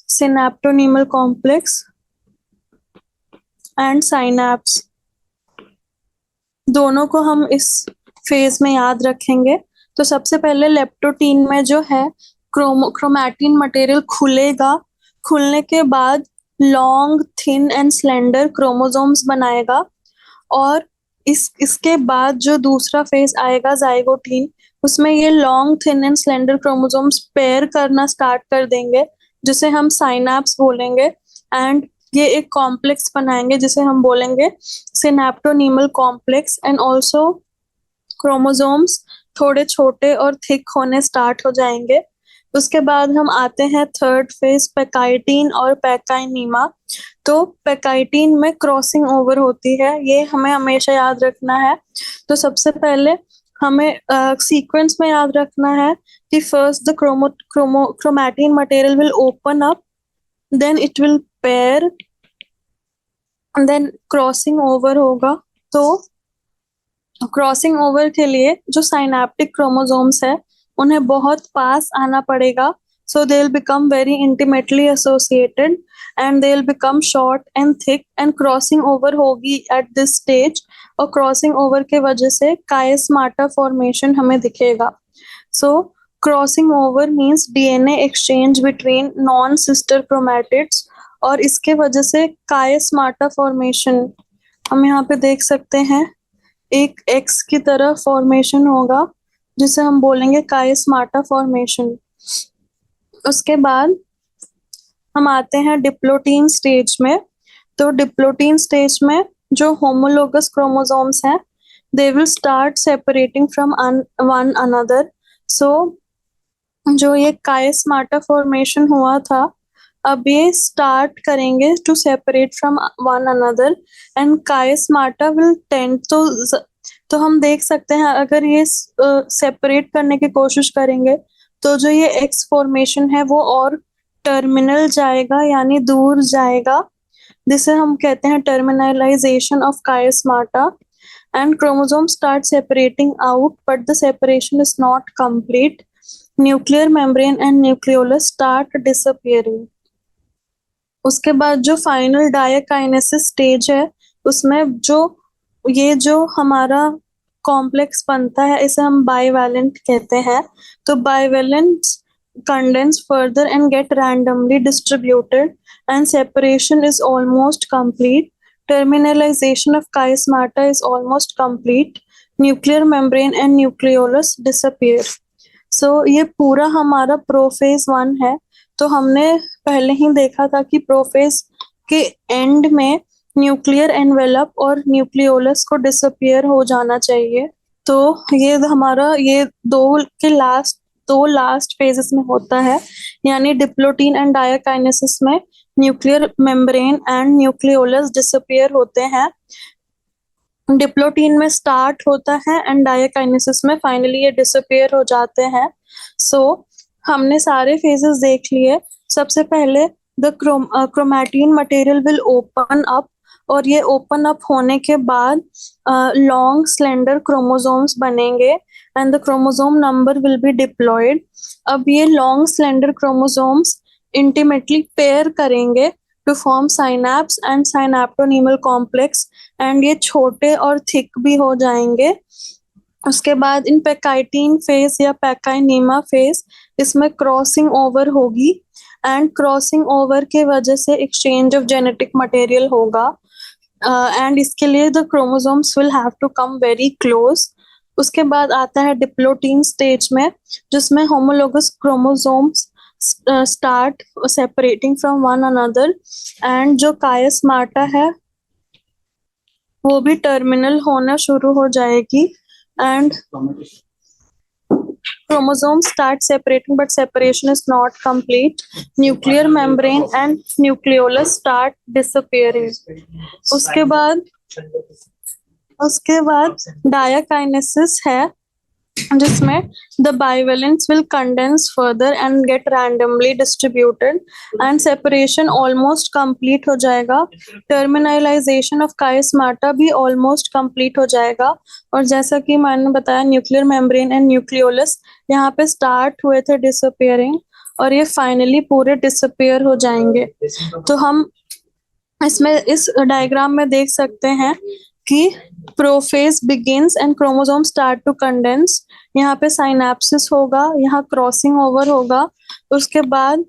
Speaker 1: सिनेप्टोनीमल कॉम्प्लेक्स एंड साइनैप्स दोनों को हम इस फेज में याद रखेंगे। तो सबसे पहले लेप्टोटीन में जो है क्रोमैटिन मटेरियल खुलेगा। खुलने के बाद long thin and slender chromosomes बनाएगा। और इसके बाद जो दूसरा फेज आएगा जाइगोटीन, उसमें ये long thin and slender chromosomes pair करना स्टार्ट कर देंगे, जिसे हम साइनैप्स बोलेंगे। एंड ये एक कॉम्प्लेक्स बनाएंगे जिसे हम बोलेंगे सिनेप्टोनीमल कॉम्प्लेक्स। एंड ऑल्सो क्रोमोसोम्स थोड़े छोटे और थिक होने स्टार्ट हो जाएंगे। उसके बाद हम आते हैं थर्ड फेज पैकाइटीन और पैकाइनीमा। तो पैकाइटीन में क्रॉसिंग ओवर होती है, ये हमें हमेशा याद रखना है। तो सबसे पहले हमें सीक्वेंस में याद रखना है कि first the chromatin material will open up, then it will pair, then crossing over होगा। तो क्रॉसिंग ओवर के लिए जो साइनैप्टिक क्रोमोसोम्स है उन्हें बहुत पास आना पड़ेगा। So they will become very intimately associated and they will become short and thick. And crossing over होगी एट दिस स्टेज, और क्रॉसिंग ओवर के वजह से कायस्माटा फॉर्मेशन हमें दिखेगा। So crossing over means DNA exchange between non sister chromatids, और इसके वजह से कायस्माटा फॉर्मेशन हम यहाँ पे देख सकते हैं। एक एक्स की तरह फॉर्मेशन होगा जिसे हम बोलेंगे कायस्माटा फॉर्मेशन। उसके बाद हम आते हैं डिप्लोटीन स्टेज में। तो डिप्लोटीन स्टेज में जो होमोलोगस क्रोमोसोम्स हैं they will start separating from one another. So जो ये कायस्माटा फॉर्मेशन हुआ था अब ये स्टार्ट करेंगे to separate from one another, and chiasmata will tend. तो हम देख सकते हैं अगर ये सेपरेट करने की कोशिश करेंगे तो जो ये एक्स फॉर्मेशन है वो और टर्मिनल जाएगा, यानी दूर जाएगा, जिसे हम कहते हैं terminalization of chiasmata. And chromosome start separating out but the separation is not complete. Nuclear membrane and nucleolus start disappearing. उसके बाद जो फाइनल डायकाइनेसिस स्टेज है उसमें जो हमारा कॉम्प्लेक्स बनता है इसे हम बाइवेलेंट कहते हैं। तो bivalent condense further and get randomly distributed, and separation is almost complete. Terminalization of chiasmata is almost complete. Nuclear membrane and nucleolus disappear. So ये पूरा हमारा प्रोफेज 1 है। तो हमने पहले ही देखा था कि प्रोफेज के एंड में न्यूक्लियर एनवेलप और न्यूक्लियोलस को डिसअपियर हो जाना चाहिए। तो ये हमारा ये दो लास्ट फेजेस में होता है, यानी डिप्लोटीन एंड डायकाइनेसिस में nuclear membrane and nucleolus disappear होते हैं। डिप्लोटीन में स्टार्ट होता है एंड डायकाइनेसिस में फाइनली ये डिसअपियर हो जाते हैं। सो हमने सारे फेजेस देख लिए। सबसे पहले the chromatin material will open up, और ये ओपन अप होने के बाद लॉन्ग स्लेंडर क्रोमोसोम्स बनेंगे and the chromosome number will be diploid. अब ये long slender chromosomes intimately pair करेंगे to form synapse and synaptonemal complex, and ये छोटे और थिक भी हो जाएंगे। उसके बाद इन पैकाइटीन फेज या पैकाइनीमा फेज इसमें क्रॉसिंग ओवर होगी, एंड क्रॉसिंग ओवर के वजह से एक्सचेंज ऑफ जेनेटिक मटेरियल होगा, एंड इसके लिए the chromosomes will have to come very close. उसके बाद आता है डिप्लोटीन स्टेज में, जिसमें homologous chromosomes start separating from one another, and जो कायस्माटा है वो भी टर्मिनल होना शुरू हो जाएगी, and chromosomes start separating, but separation is not complete. Nuclear membrane and nucleolus start disappearing. उसके बाद diakinesis है, जिसमें the bivalents will condense further and get randomly distributed, and separation almost complete हो जाएगा। terminalization of chiasmata भी almost complete हो जाएगा, और जैसा कि मैंने बताया न्यूक्लियर मेम्ब्रेन एंड न्यूक्लियोलस यहाँ पे स्टार्ट हुए थे डिसअपियरिंग, और ये फाइनली पूरे डिसअपियर हो जाएंगे। तो हम इसमें इस डायग्राम में देख सकते हैं कि prophase begins and chromosome start to condense, यहाँ पे साइनेप्सिस होगा, यहाँ क्रॉसिंग ओवर होगा, उसके बाद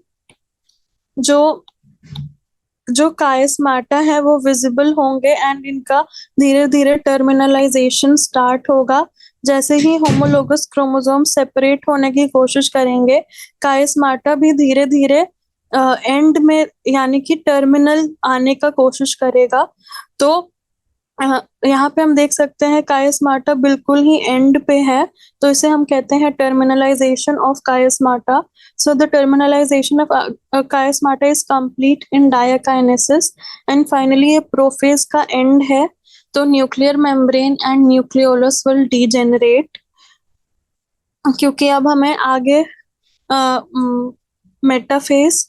Speaker 1: जो कायस्माटा है वो विजिबल होंगे एंड इनका धीरे धीरे टर्मिनलाइजेशन स्टार्ट होगा। जैसे ही होमोलोगस क्रोमोसोम सेपरेट होने की कोशिश करेंगे, कायस्माटा भी धीरे धीरे एंड में यानी कि टर्मिनल आने का कोशिश करेगा। तो यहाँ पे हम देख सकते हैं कायस्माटा बिल्कुल ही एंड पे है, तो इसे हम कहते हैं terminalization of chiasmata. So the terminalization of chiasmata is complete in diakinesis, and finally ये प्रोफेज का एंड है। तो nuclear membrane and nucleolus will degenerate, क्योंकि अब हमें आगे मेटाफेज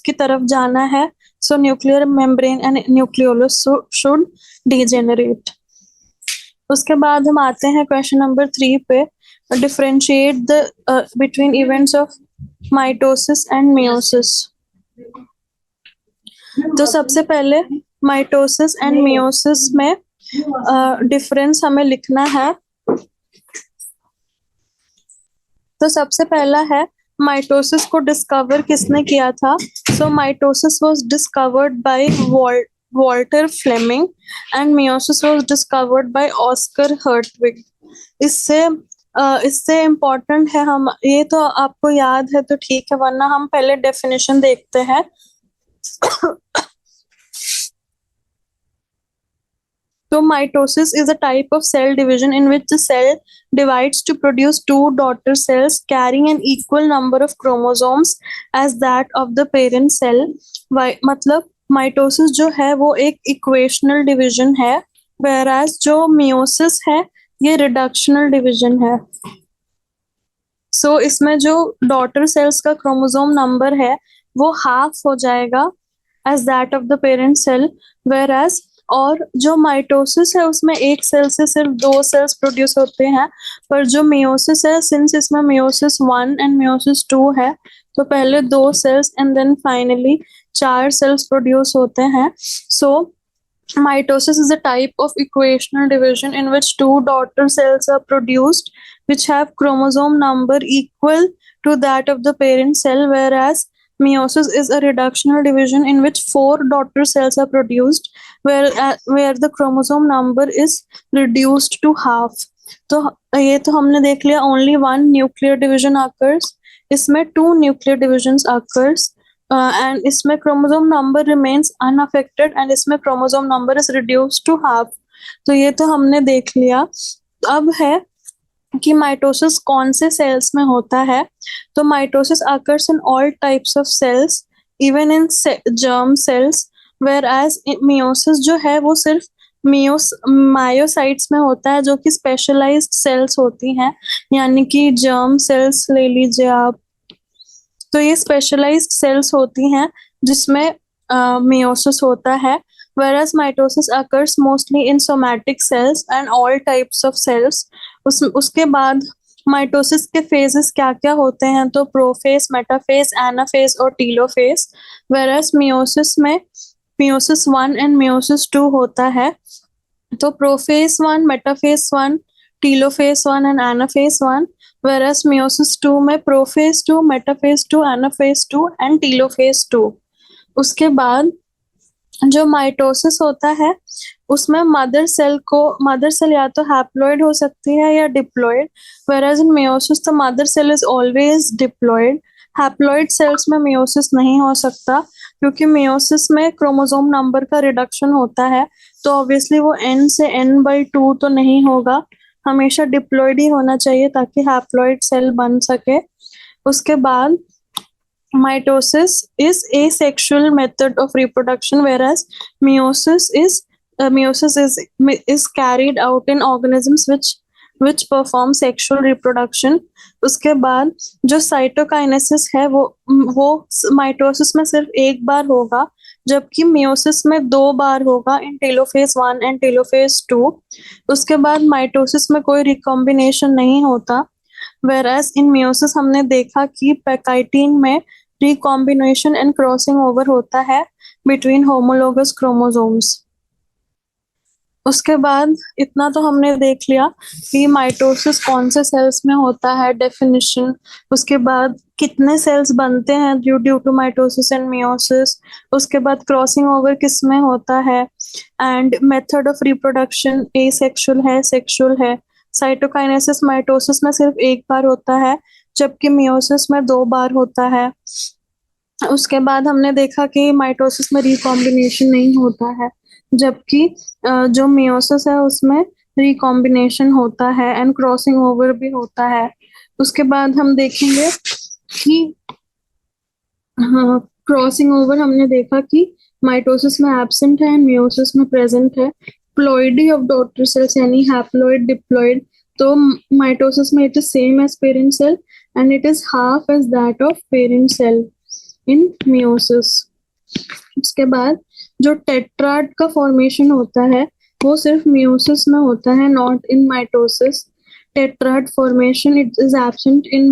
Speaker 1: की तरफ जाना है। So nuclear membrane and nucleolus should degenerate. उसके बाद हम आते हैं क्वेश्चन नंबर 3 पे, differentiate the between events of mitosis and meiosis. तो सबसे पहले mitosis and meiosis में डिफरेंस हमें लिखना है। तो सबसे पहला है माइटोसिस को डिस्कवर किसने किया था। So mitosis was discovered by Walter Flemming and meiosis was discovered by Oscar Hertwig. इससे इम्पोर्टेंट है, हम ये तो आपको याद है तो ठीक है, वरना हम पहले डेफिनेशन देखते हैं। So mitosis is a type of cell division in which the cell divides to produce two daughter cells carrying an equal number of chromosomes as that of the parent cell. मतलब mitosis जो है वो एक equational division है, whereas जो meiosis है ये reductional division है। So इसमें जो daughter cells का chromosome number है वो half हो जाएगा as that of the parent cell, whereas और जो माइटोसिस है उसमें एक सेल से सिर्फ 2 सेल्स प्रोड्यूस होते हैं, पर जो मियोसिस है, सिंस इसमें मियोसिस 1 एंड मियोसिस 2 है, तो पहले 2 cells and then finally 4 cells produce होते हैं। सो mitosis is a type of equational division in which 2 daughter cells are produced which have chromosome number equal to that of the parent cell, whereas meiosis is a reductional division in which 4 daughter cells are produced where the chromosome number is reduced to half. तो ये तो हमने देख लिया, only 1 nuclear division occurs, इसमें 2 nuclear divisions occurs, and इसमें chromosome number remains unaffected and इसमें chromosome number is reduced to half. तो ये तो हमने देख लिया। अब है कि माइटोसिस कौन से सेल्स में होता है। तो mitosis occurs in all types of cells, even in germ cells, whereas meiosis जो है वो सिर्फ मायोसाइट्स में होता है, जो कि स्पेशलाइज्ड सेल्स होती हैं, यानी कि जर्म सेल्स ले लीजिए आप। तो ये स्पेशलाइज्ड सेल्स होती हैं जिसमें मेयोसिस होता है। whereas mitosis occurs mostly in somatic cells and all types of cells. उसके बाद माइटोसिस के फेजेस क्या क्या होते हैं, तो प्रोफेज, मेटाफेज, एनाफेज और टीलोफेज। whereas मियोसिस में मियोसिस 1 एंड मियोसिस 2 होता है। तो prophase 1, metaphase 1, telophase 1 and anaphase 1, whereas meiosis 2 में prophase 2, metaphase 2, anaphase 2 and telophase 2। उसके बाद जो माइटोसिस होता है उसमें मदर सेल या तो हैप्लॉइड हो सकती है या diploid, whereas in meiosis the mother cell is always diploid। Haploid cells में meiosis नहीं हो सकता क्योंकि meiosis में क्रोमोसोम नंबर का रिडक्शन होता है, तो ऑब्वियसली वो n से n/2 तो नहीं होगा, हमेशा डिप्लॉइड ही होना चाहिए ताकि हैप्लॉइड सेल बन सके। उसके बाद mitosis is asexual method of reproduction, whereas meiosis is carried out in organisms which perform sexual reproduction। उसके बाद जो साइटोकाइनेसिस है वो माइटोसिस में सिर्फ एक बार होगा, जबकि मियोसिस में 2 बार होगा इन टेलोफेज 1 एंड टेलोफेज 2। उसके बाद माइटोसिस में कोई रिकॉम्बिनेशन नहीं होता, whereas in meiosis हमने देखा कि पैकाइटिन में रिकॉम्बिनेशन एंड क्रॉसिंग ओवर होता है बिटवीन होमोलोगस क्रोमोसोम्स। उसके बाद इतना तो हमने देख लिया कि माइटोसिस कौन से सेल्स में होता है, डेफिनेशन। उसके बाद कितने सेल्स बनते हैं due to mitosis and meiosis. उसके बाद क्रॉसिंग ओवर किस में होता है, and method of reproduction asexual है, सेक्सुअल है। साइटोकाइनेसिस माइटोसिस में सिर्फ एक बार होता है जबकि मियोसिस में 2 बार होता है। उसके बाद हमने देखा कि माइटोसिस में रिकॉम्बिनेशन नहीं होता है, जबकि जो मियोसिस है उसमें रिकॉम्बिनेशन होता है एंड क्रॉसिंग ओवर भी होता है। उसके बाद हम देखेंगे कि हाँ, क्रॉसिंग ओवर हमने देखा कि माइटोसिस में एब्सेंट है एंड मियोसिस में प्रेजेंट है। प्लॉइडी ऑफ डॉटर सेल्स यानी हैप्लॉइड, डिप्लॉइड, तो माइटोसिस में it is same as parent cell and it is half as that of parent cell in meiosis. उसके बाद जो टेट्राड का फॉर्मेशन होता है वो सिर्फ मियोसिस में होता है, not in mitosis. Tetrad formation it is absent in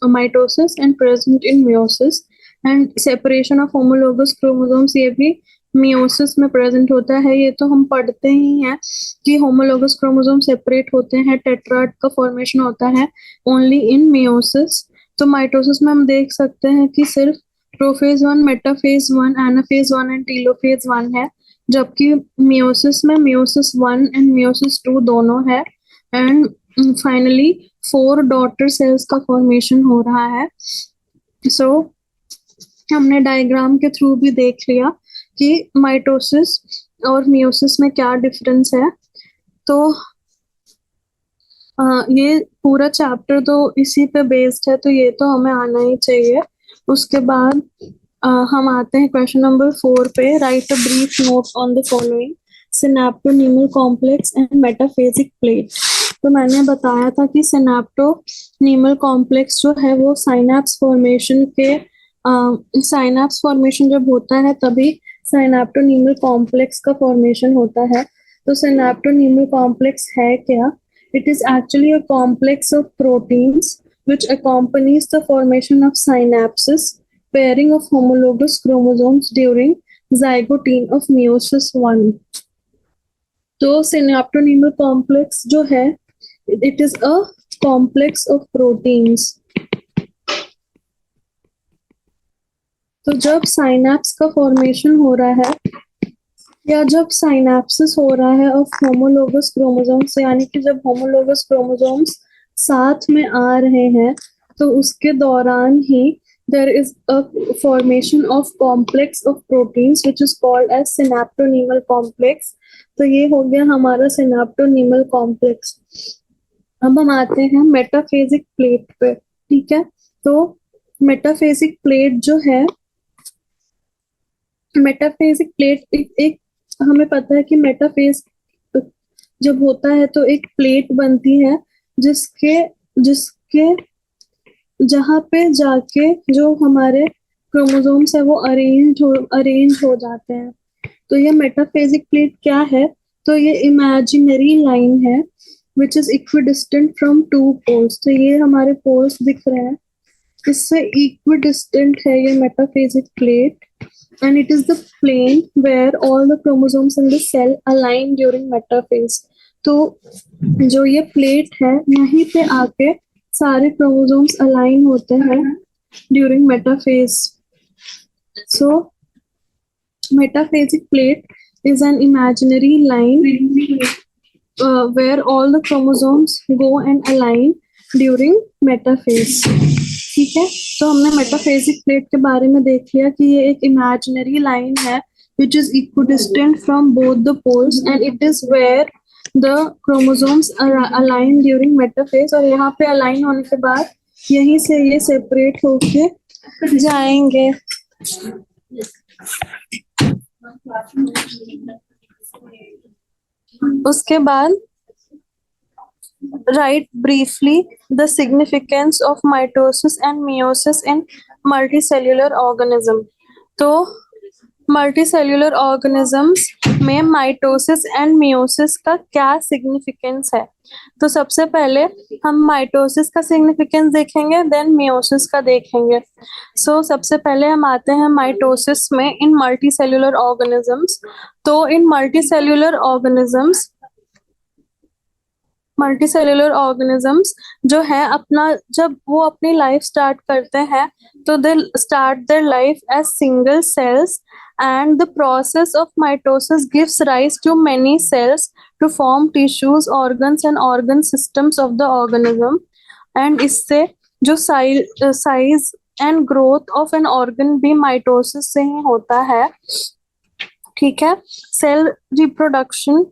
Speaker 1: mitosis and present in meiosis. And separation of homologous chromosomes ये भी मियोसिस में प्रेजेंट होता है। ये तो हम पढ़ते ही हैं कि होमोलोगस क्रोमोसोम सेपरेट होते हैं, टेट्राड का फॉर्मेशन होता है ओनली इन मियोसिस। तो माइटोसिस में हम देख सकते हैं कि सिर्फ prophase 1, metaphase 1, anaphase 1 and telophase 1 है, जबकि मियोसिस में मियोसिस 1 एंड मियोसिस 2 दोनों है। एंड फाइनली 4 डॉटर सेल्स का फॉर्मेशन हो रहा है। सो हमने डायग्राम के थ्रू भी देख लिया कि माइटोसिस और मियोसिस में क्या डिफरेंस है। तो ये पूरा चैप्टर तो इसी पे बेस्ड है, तो ये तो हमें आना ही चाहिए। उसके बाद हम आते हैं क्वेश्चन नंबर 4 पे। Write a brief note on the following synaptonemal complex and metaphasic plate. तो मैंने बताया था कि सिनेप्टोनीमल कॉम्प्लेक्स जो है वो साइनैप्स फॉर्मेशन जब होता है तभी सिनेप्टोनीमल कॉम्प्लेक्स का फॉर्मेशन होता है। तो सिनेप्टोनीमल कॉम्प्लेक्स है क्या? It is actually a complex of proteins which accompanies the formation of synapses, pairing of homologous chromosomes during zygotene of meiosis 1. तो synaptonemal complex जो है it is a complex of proteins। तो जब साइनैप्स का formation हो रहा है या जब साइनैप्सिस हो रहा है ऑफ होमोलोगस क्रोमोसोम्स, यानी कि जब होमोलोगस क्रोमोसोम्स साथ में आ रहे हैं, तो उसके दौरान ही there is a formation of complex of proteins which is called as synaptonemal complex. तो ये हो गया हमारा सिनेप्टोनीमल कॉम्प्लेक्स। अब हम आते हैं मेटाफेजिक प्लेट पे, ठीक है। तो मेटाफेजिक प्लेट जो है, मेटाफेजिक प्लेट एक हमें पता है कि मेटाफेज जब होता है तो एक प्लेट बनती है जिसके जिसके जहाँ पे जाके जो हमारे क्रोमोसोम्स है वो अरेंज हो जाते हैं। तो ये मेटाफेजिक प्लेट क्या है? तो ये इमेजिनरी लाइन है which is equidistant from two poles. तो ये हमारे पोल्स दिख रहे हैं, इससे इक्विडिस्टेंट है ये metaphasic plate, and it is the plane where all the chromosomes in the cell align during metaphase। तो जो ये प्लेट है यहीं पे आके सारे क्रोमोसोम्स अलाइन होते हैं during metaphase. So metaphasic plate is an imaginary line where all the chromosomes go and align during metaphase। ठीक है, तो हमने मेटाफेजिक प्लेट के बारे में देख लिया कि ये एक इमेजिनरी लाइन है which is equidistant from both the poles and it is where the chromosomes align during metaphase. और यहाँ पे अलाइन होने के बाद यहीं से ये सेपरेट होके जाएंगे। उसके बाद write briefly the significance of mitosis and meiosis in multicellular organism। तो मल्टीसेल्यूलर ऑर्गेनिजम्स में माइटोसिस एंड मियोसिस का क्या सिग्निफिकेंस है? तो सबसे पहले हम माइटोसिस का सिग्निफिकेंस देखेंगे, देन मियोसिस का देखेंगे। सो सबसे पहले हम आते हैं माइटोसिस में इन मल्टीसेल्यूलर ऑर्गेनिजम्स। तो इन मल्टीसेल्यूलर ऑर्गेनिजम्स जो है अपना, जब वो अपनी लाइफ स्टार्ट करते हैं तो they start their life as single cells and the process of mitosis gives rise to many cells to form tissues, organs and organ systems of the organism. And इससे जो size and growth of an organ भी mitosis से ही होता है। ठीक है, cell reproduction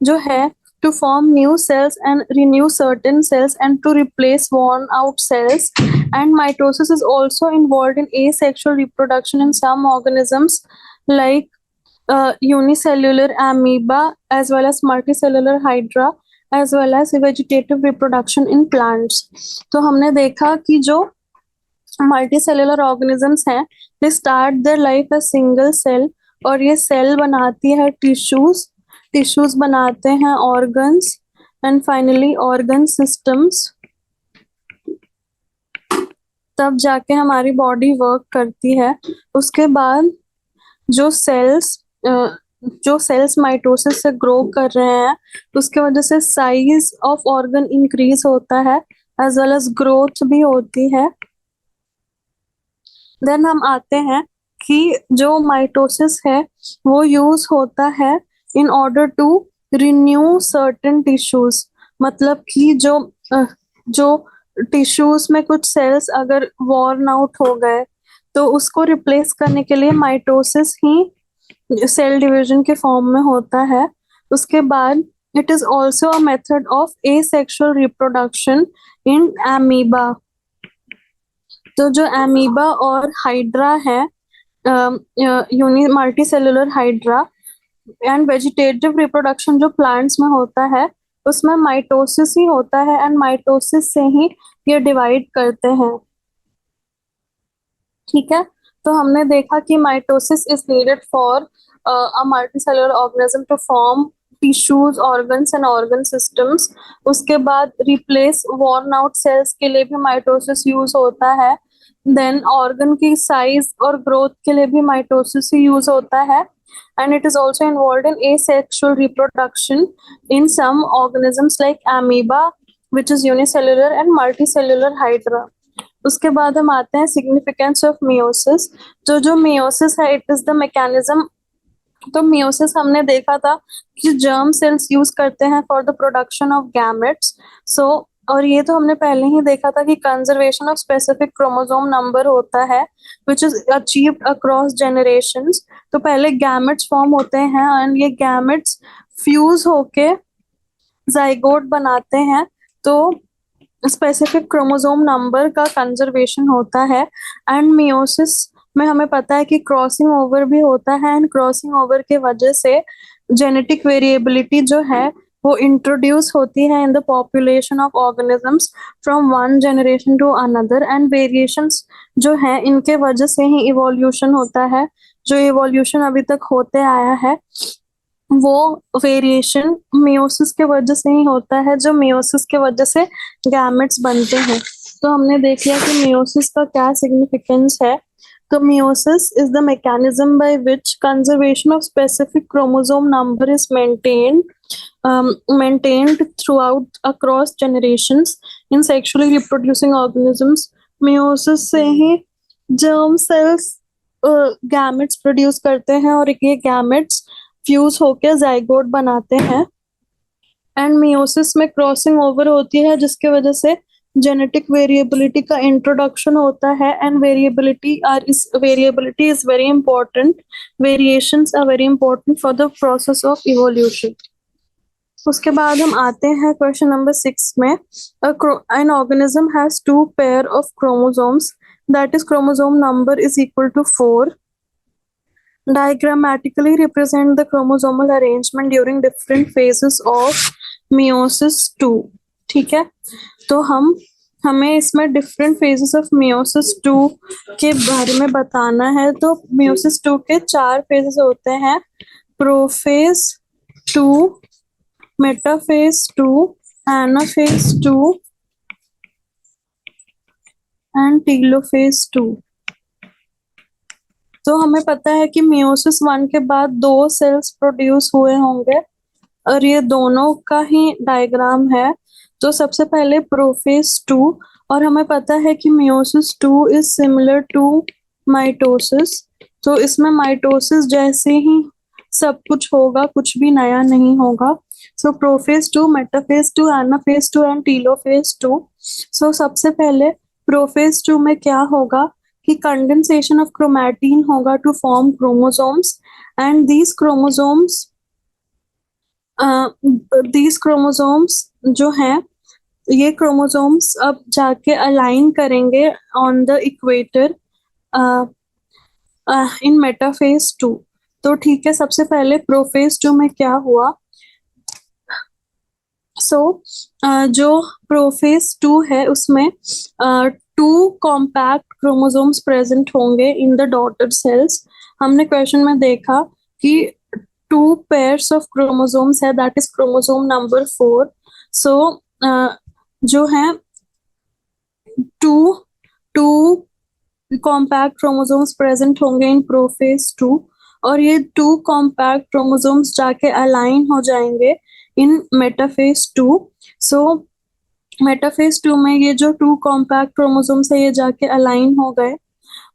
Speaker 1: जो है to form new cells and renew certain cells and to replace worn out cells, and mitosis is also involved in asexual reproduction in some organisms like unicellular amoeba as well as multicellular hydra as well as vegetative reproduction in plants। तो हमने देखा कि जो multicellular organisms हैं they start their life as single cell, और ये cell बनाती है टिश्यूज बनाते हैं organs, and finally organ systems. तब जाके हमारी बॉडी वर्क करती है। उसके बाद जो सेल्स माइटोसिस से ग्रो कर रहे हैं उसके वजह से साइज ऑफ ऑर्गन इंक्रीज होता है एज वेल एज ग्रोथ भी होती है। देन हम आते हैं कि जो माइटोसिस है वो यूज होता है in order to renew certain tissues। मतलब कि जो टिश्यूज में कुछ सेल्स अगर worn out हो गए तो उसको रिप्लेस करने के लिए माइटोसिस ही सेल डिवीजन के फॉर्म में होता है। उसके बाद it is also a method of asexual reproduction in amoeba. तो जो एमीबा और हाइड्रा है, multicellular hydra, and vegetative reproduction जो प्लांट्स में होता है उसमें माइटोसिस ही होता है, एंड माइटोसिस से ही ये डिवाइड करते हैं। ठीक है, तो हमने देखा कि mitosis is needed for a multicellular organism to form tissues, organs and organ systems. उसके बाद रिप्लेस वॉर्न आउट सेल्स के लिए भी माइटोसिस यूज होता है। देन ऑर्गन की साइज और ग्रोथ के लिए भी माइटोसिस ही यूज होता है, and it is also involved in asexual reproduction in some organisms like amoeba which is unicellular and multicellular hydra। उसके बाद हम आते हैं significance of meiosis। जो meiosis है it is the mechanism। तो meiosis हमने देखा था कि germ cells यूज करते हैं for the production of gametes। so और ये तो हमने पहले ही देखा था कि conservation of specific chromosome number होता है which is achieved across generations. तो पहले गैमेट्स फॉर्म होते हैं एंड ये गैमेट्स फ्यूज होके जाइगोट बनाते हैं, तो स्पेसिफिक क्रोमोसोम नंबर का कंजर्वेशन होता है। एंड मियोसिस में हमें पता है कि क्रॉसिंग ओवर भी होता है, एंड क्रॉसिंग ओवर के वजह से जेनेटिक वेरिएबिलिटी जो है वो इंट्रोड्यूस होती है in the population of organisms from one generation to another, and variations जो है इनके वजह से ही इवोल्यूशन होता है जो इवोल्यूशन अभी तक होते आया है वो वेरिएशन मियोसिस के वजह से ही होता है, जो मियोसिस के वजह से गैमेट्स बनते हैं। तो हमने देख लिया कि मियोसिस का क्या सिग्निफिकेंस है। तो meiosis is the mechanism by which conservation of specific chromosome number is maintained throughout across generations in sexually reproducing organisms. meiosis से ही germ cells gametes प्रोड्यूस करते हैं और ये gametes फ्यूज होकर जाइगोट बनाते हैं एंड मियोसिस में क्रॉसिंग ओवर होती है जिसकी वजह से जेनेटिक वेरिएबिलिटी का इंट्रोडक्शन होता है and variability is very important, variations are very important for the process of evolution. उसके बाद हम आते हैं क्वेश्चन नंबर 6 में। An organism has 2 pair of chromosomes that is chromosome number is equal to 4 diagrammatically represent the chromosomal arrangement during different phases of meiosis 2। ठीक है, तो हमें इसमें different phases of meiosis 2 के बारे में बताना है। तो meiosis 2 के 4 phases होते हैं, prophase 2, metaphase 2, anaphase 2 and telophase 2। तो हमें पता है कि मियोसिस 1 के बाद 2 सेल्स प्रोड्यूस हुए होंगे और ये दोनों का ही डायग्राम है। तो सबसे पहले प्रोफेज 2, और हमें पता है कि meiosis 2 is similar to mitosis. तो इसमें माइटोसिस जैसे ही सब कुछ होगा, कुछ भी नया नहीं होगा। So prophase 2, metaphase 2, anaphase 2 and telophase 2। So सबसे पहले प्रोफेज 2 में क्या होगा कि कंडेंसेशन ऑफ क्रोमैटिन होगा to form chromosomes and these chromosomes जो हैं ये क्रोमोसोम्स अब जाके अलाइन करेंगे on the equator in metaphase 2। तो ठीक है, सबसे पहले प्रोफेज 2 में क्या हुआ। जो प्रोफेज 2 है उसमें 2 कॉम्पैक्ट क्रोमोसोम्स प्रेजेंट होंगे इन द डॉटर सेल्स। हमने क्वेश्चन में देखा कि 2 पेयर्स ऑफ क्रोमोसोम्स है, दैट इज क्रोमोसोम नंबर 4। जो है 2 कॉम्पैक्ट क्रोमोसोम्स प्रेजेंट होंगे इन प्रोफेज 2 और ये 2 कॉम्पैक्ट क्रोमोसोम्स जाके अलाइन हो जाएंगे इन मेटाफेज 2। मेटाफेज 2 में ये जो 2 कॉम्पैक्ट क्रोमोसोम्स है ये जाके अलाइन हो गए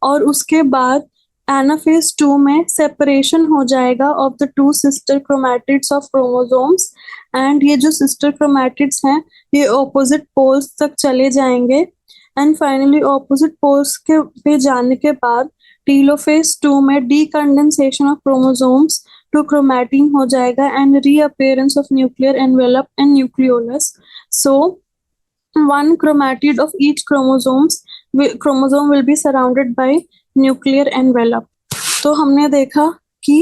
Speaker 1: और उसके बाद एनाफेज 2 में सेपरेशन हो जाएगा of the 2 sister chromatids of chromosomes and ये जो सिस्टर क्रोमैटिड्स हैं ये ऑपोजिट पोल्स तक चले जाएंगे एंड फाइनली ऑपोजिट पोल्स के पे जाने के बाद टीलोफेज 2 में decondensation of chromosomes to chromatin हो जाएगा and reappearance of nuclear envelope and nucleolus. So one chromatid of each chromosome will be surrounded by nuclear envelope। तो हमने देखा कि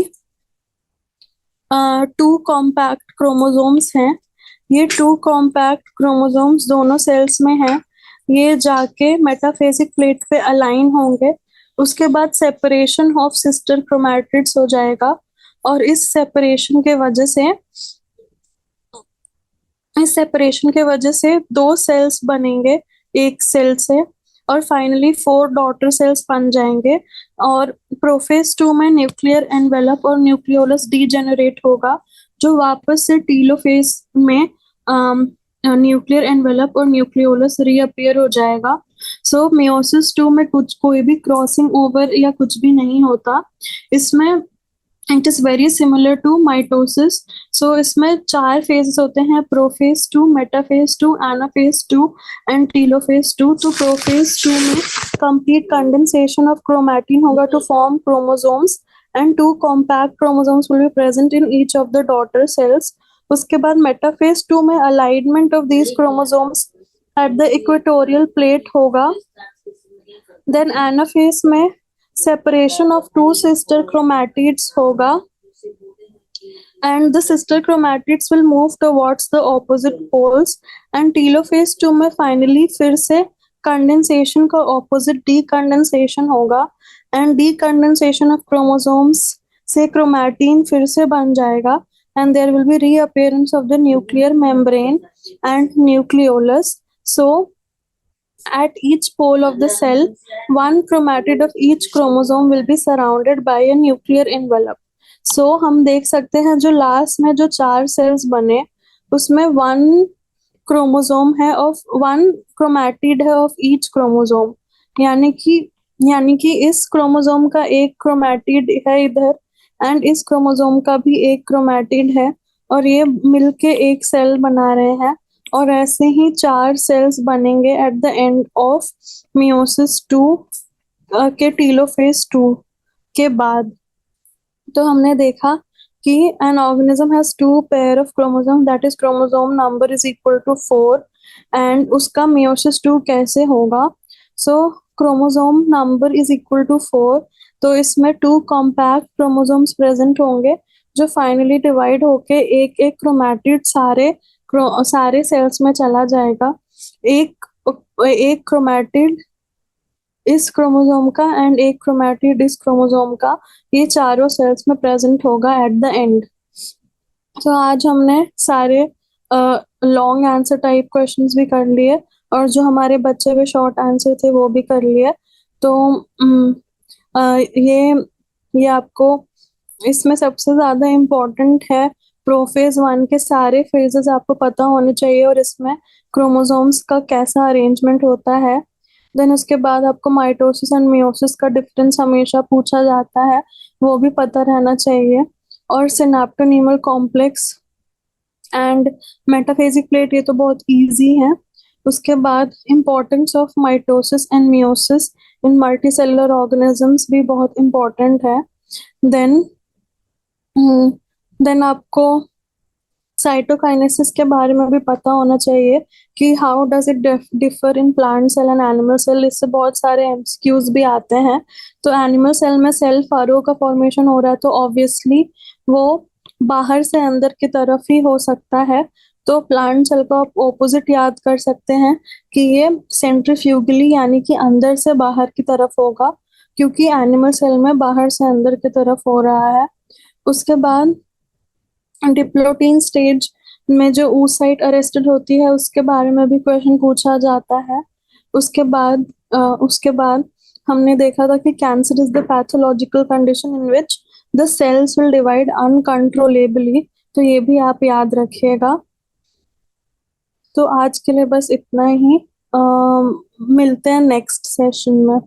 Speaker 1: 2 कॉम्पैक्ट क्रोमोसोम्स हैं, ये 2 कॉम्पैक्ट क्रोमोसोम्स दोनों सेल्स में हैं, ये जाके मेटाफेजिक प्लेट पे अलाइन होंगे। उसके बाद सेपरेशन ऑफ सिस्टर क्रोमैटिड्स हो जाएगा और इस सेपरेशन के वजह से 2 सेल्स बनेंगे एक सेल से और फाइनली 4 डॉटर सेल्स बन जाएंगे और प्रोफेज 2 में न्यूक्लियर एनवेलप और न्यूक्लियोलस डीजेनरेट होगा जो वापस से टीलोफेज में न्यूक्लियर एनवेलप और न्यूक्लियोलस रीअपियर हो जाएगा। सो मियोसिस 2 में कोई भी क्रॉसिंग ओवर या कुछ भी नहीं होता, इसमें it is very similar to mitosis. So इसमें 4 फेजेस होते हैं, prophase 2, metaphase 2, anaphase 2 and telophase 2। तो प्रोफेज 2 में कंप्लीट कंडेंसेशन ऑफ क्रोमैटिन होगा to form chromosomes and 2 compact chromosomes will be present in each of the daughter cells. उसके बाद metaphase 2 में alignment of these chromosomes at the equatorial plate होगा। Then anaphase में separation of 2 sister chromatids होगा and the sister chromatids will move towards the opposite poles and telophase 2 में finally फिर से condensation का ऑपोजिट डीकंडेंसेशन होगा, एंड डीकंडेंसेशन ऑफ क्रोमोसोम्स से chromatin फिर से बन जाएगा, and there will be reappearance of the nuclear membrane and nucleolus. So at each pole of the cell, one chromatid of each chromosome will be surrounded by a nuclear envelope. So हम देख सकते हैं जो last में जो 4 sales बने उसमें one chromosome है ऑफ वन क्रोमैटिड है ऑफ ईच क्रोमोसोम, यानी कि इस क्रोमोसोम का एक क्रोमैटिड है इधर, एंड इस क्रोमोसोम का भी एक क्रोमैटिड है, और ये मिलके एक सेल बना रहे हैं। और ऐसे ही 4 सेल्स बनेंगे at the end of meiosis 2 के टीलोफेज 2 के बाद। तो हमने देखा कि an organism has 2 pair of chromosome, that is chromosome number is equal to 4, and उसका meiosis 2 कैसे होगा? So chromosome number is equal to 4, तो इसमें 2 compact chromosomes present होंगे जो finally divide होके एक एक chromatid सारे cells में चला जाएगा। एक chromatid इस क्रोमोसोम का एंड एक क्रोमैटिड इस क्रोमोसोम का, ये चारों सेल्स में प्रेजेंट होगा एट द एंड। तो आज हमने सारे लॉन्ग आंसर टाइप क्वेश्चंस भी कर लिए, और जो हमारे बच्चे हुए शॉर्ट आंसर थे वो भी कर लिए। तो ये आपको इसमें सबसे ज्यादा इम्पोर्टेंट है प्रोफेज 1 के सारे फेजेस आपको पता होने चाहिए, और इसमें क्रोमोसोम्स का कैसा अरेंजमेंट होता है। देन उसके बाद आपको माइटोसिस एंड मियोसिस का डिफरेंस हमेशा पूछा जाता है, वो भी पता रहना चाहिए। और सिनेप्टोनीमल कॉम्प्लेक्स एंड मेटाफेजिक प्लेट ये तो बहुत इजी है। उसके बाद importance of mitosis and meiosis in multicellular organisms भी बहुत इम्पोर्टेंट है। देन आपको साइटोकाइनेसिस के बारे में भी पता होना चाहिए कि how does it differ in plant cell and animal cell. इससे बहुत सारे एमसीक्यूज भी आते हैं। तो एनिमल सेल में सेल फारो का फॉर्मेशन हो रहा है तो ऑब्वियसली वो बाहर से अंदर की तरफ ही हो सकता है। तो प्लांट सेल का आप ऑपोजिट याद कर सकते हैं कि ये सेंट्रीफ्यूगली यानी कि अंदर से बाहर की तरफ होगा, क्योंकि एनिमल सेल में बाहर से अंदर की तरफ हो रहा है। उसके बाद डिप्लोटीन स्टेज में जो oocyte अरेस्टेड होती है उसके बारे में भी क्वेश्चन पूछा जाता है। उसके बाद हमने देखा था कि cancer is the pathological condition in which the cells will divide uncontrollably, तो ये भी आप याद रखिएगा। तो आज के लिए बस इतना ही, मिलते हैं नेक्स्ट सेशन में।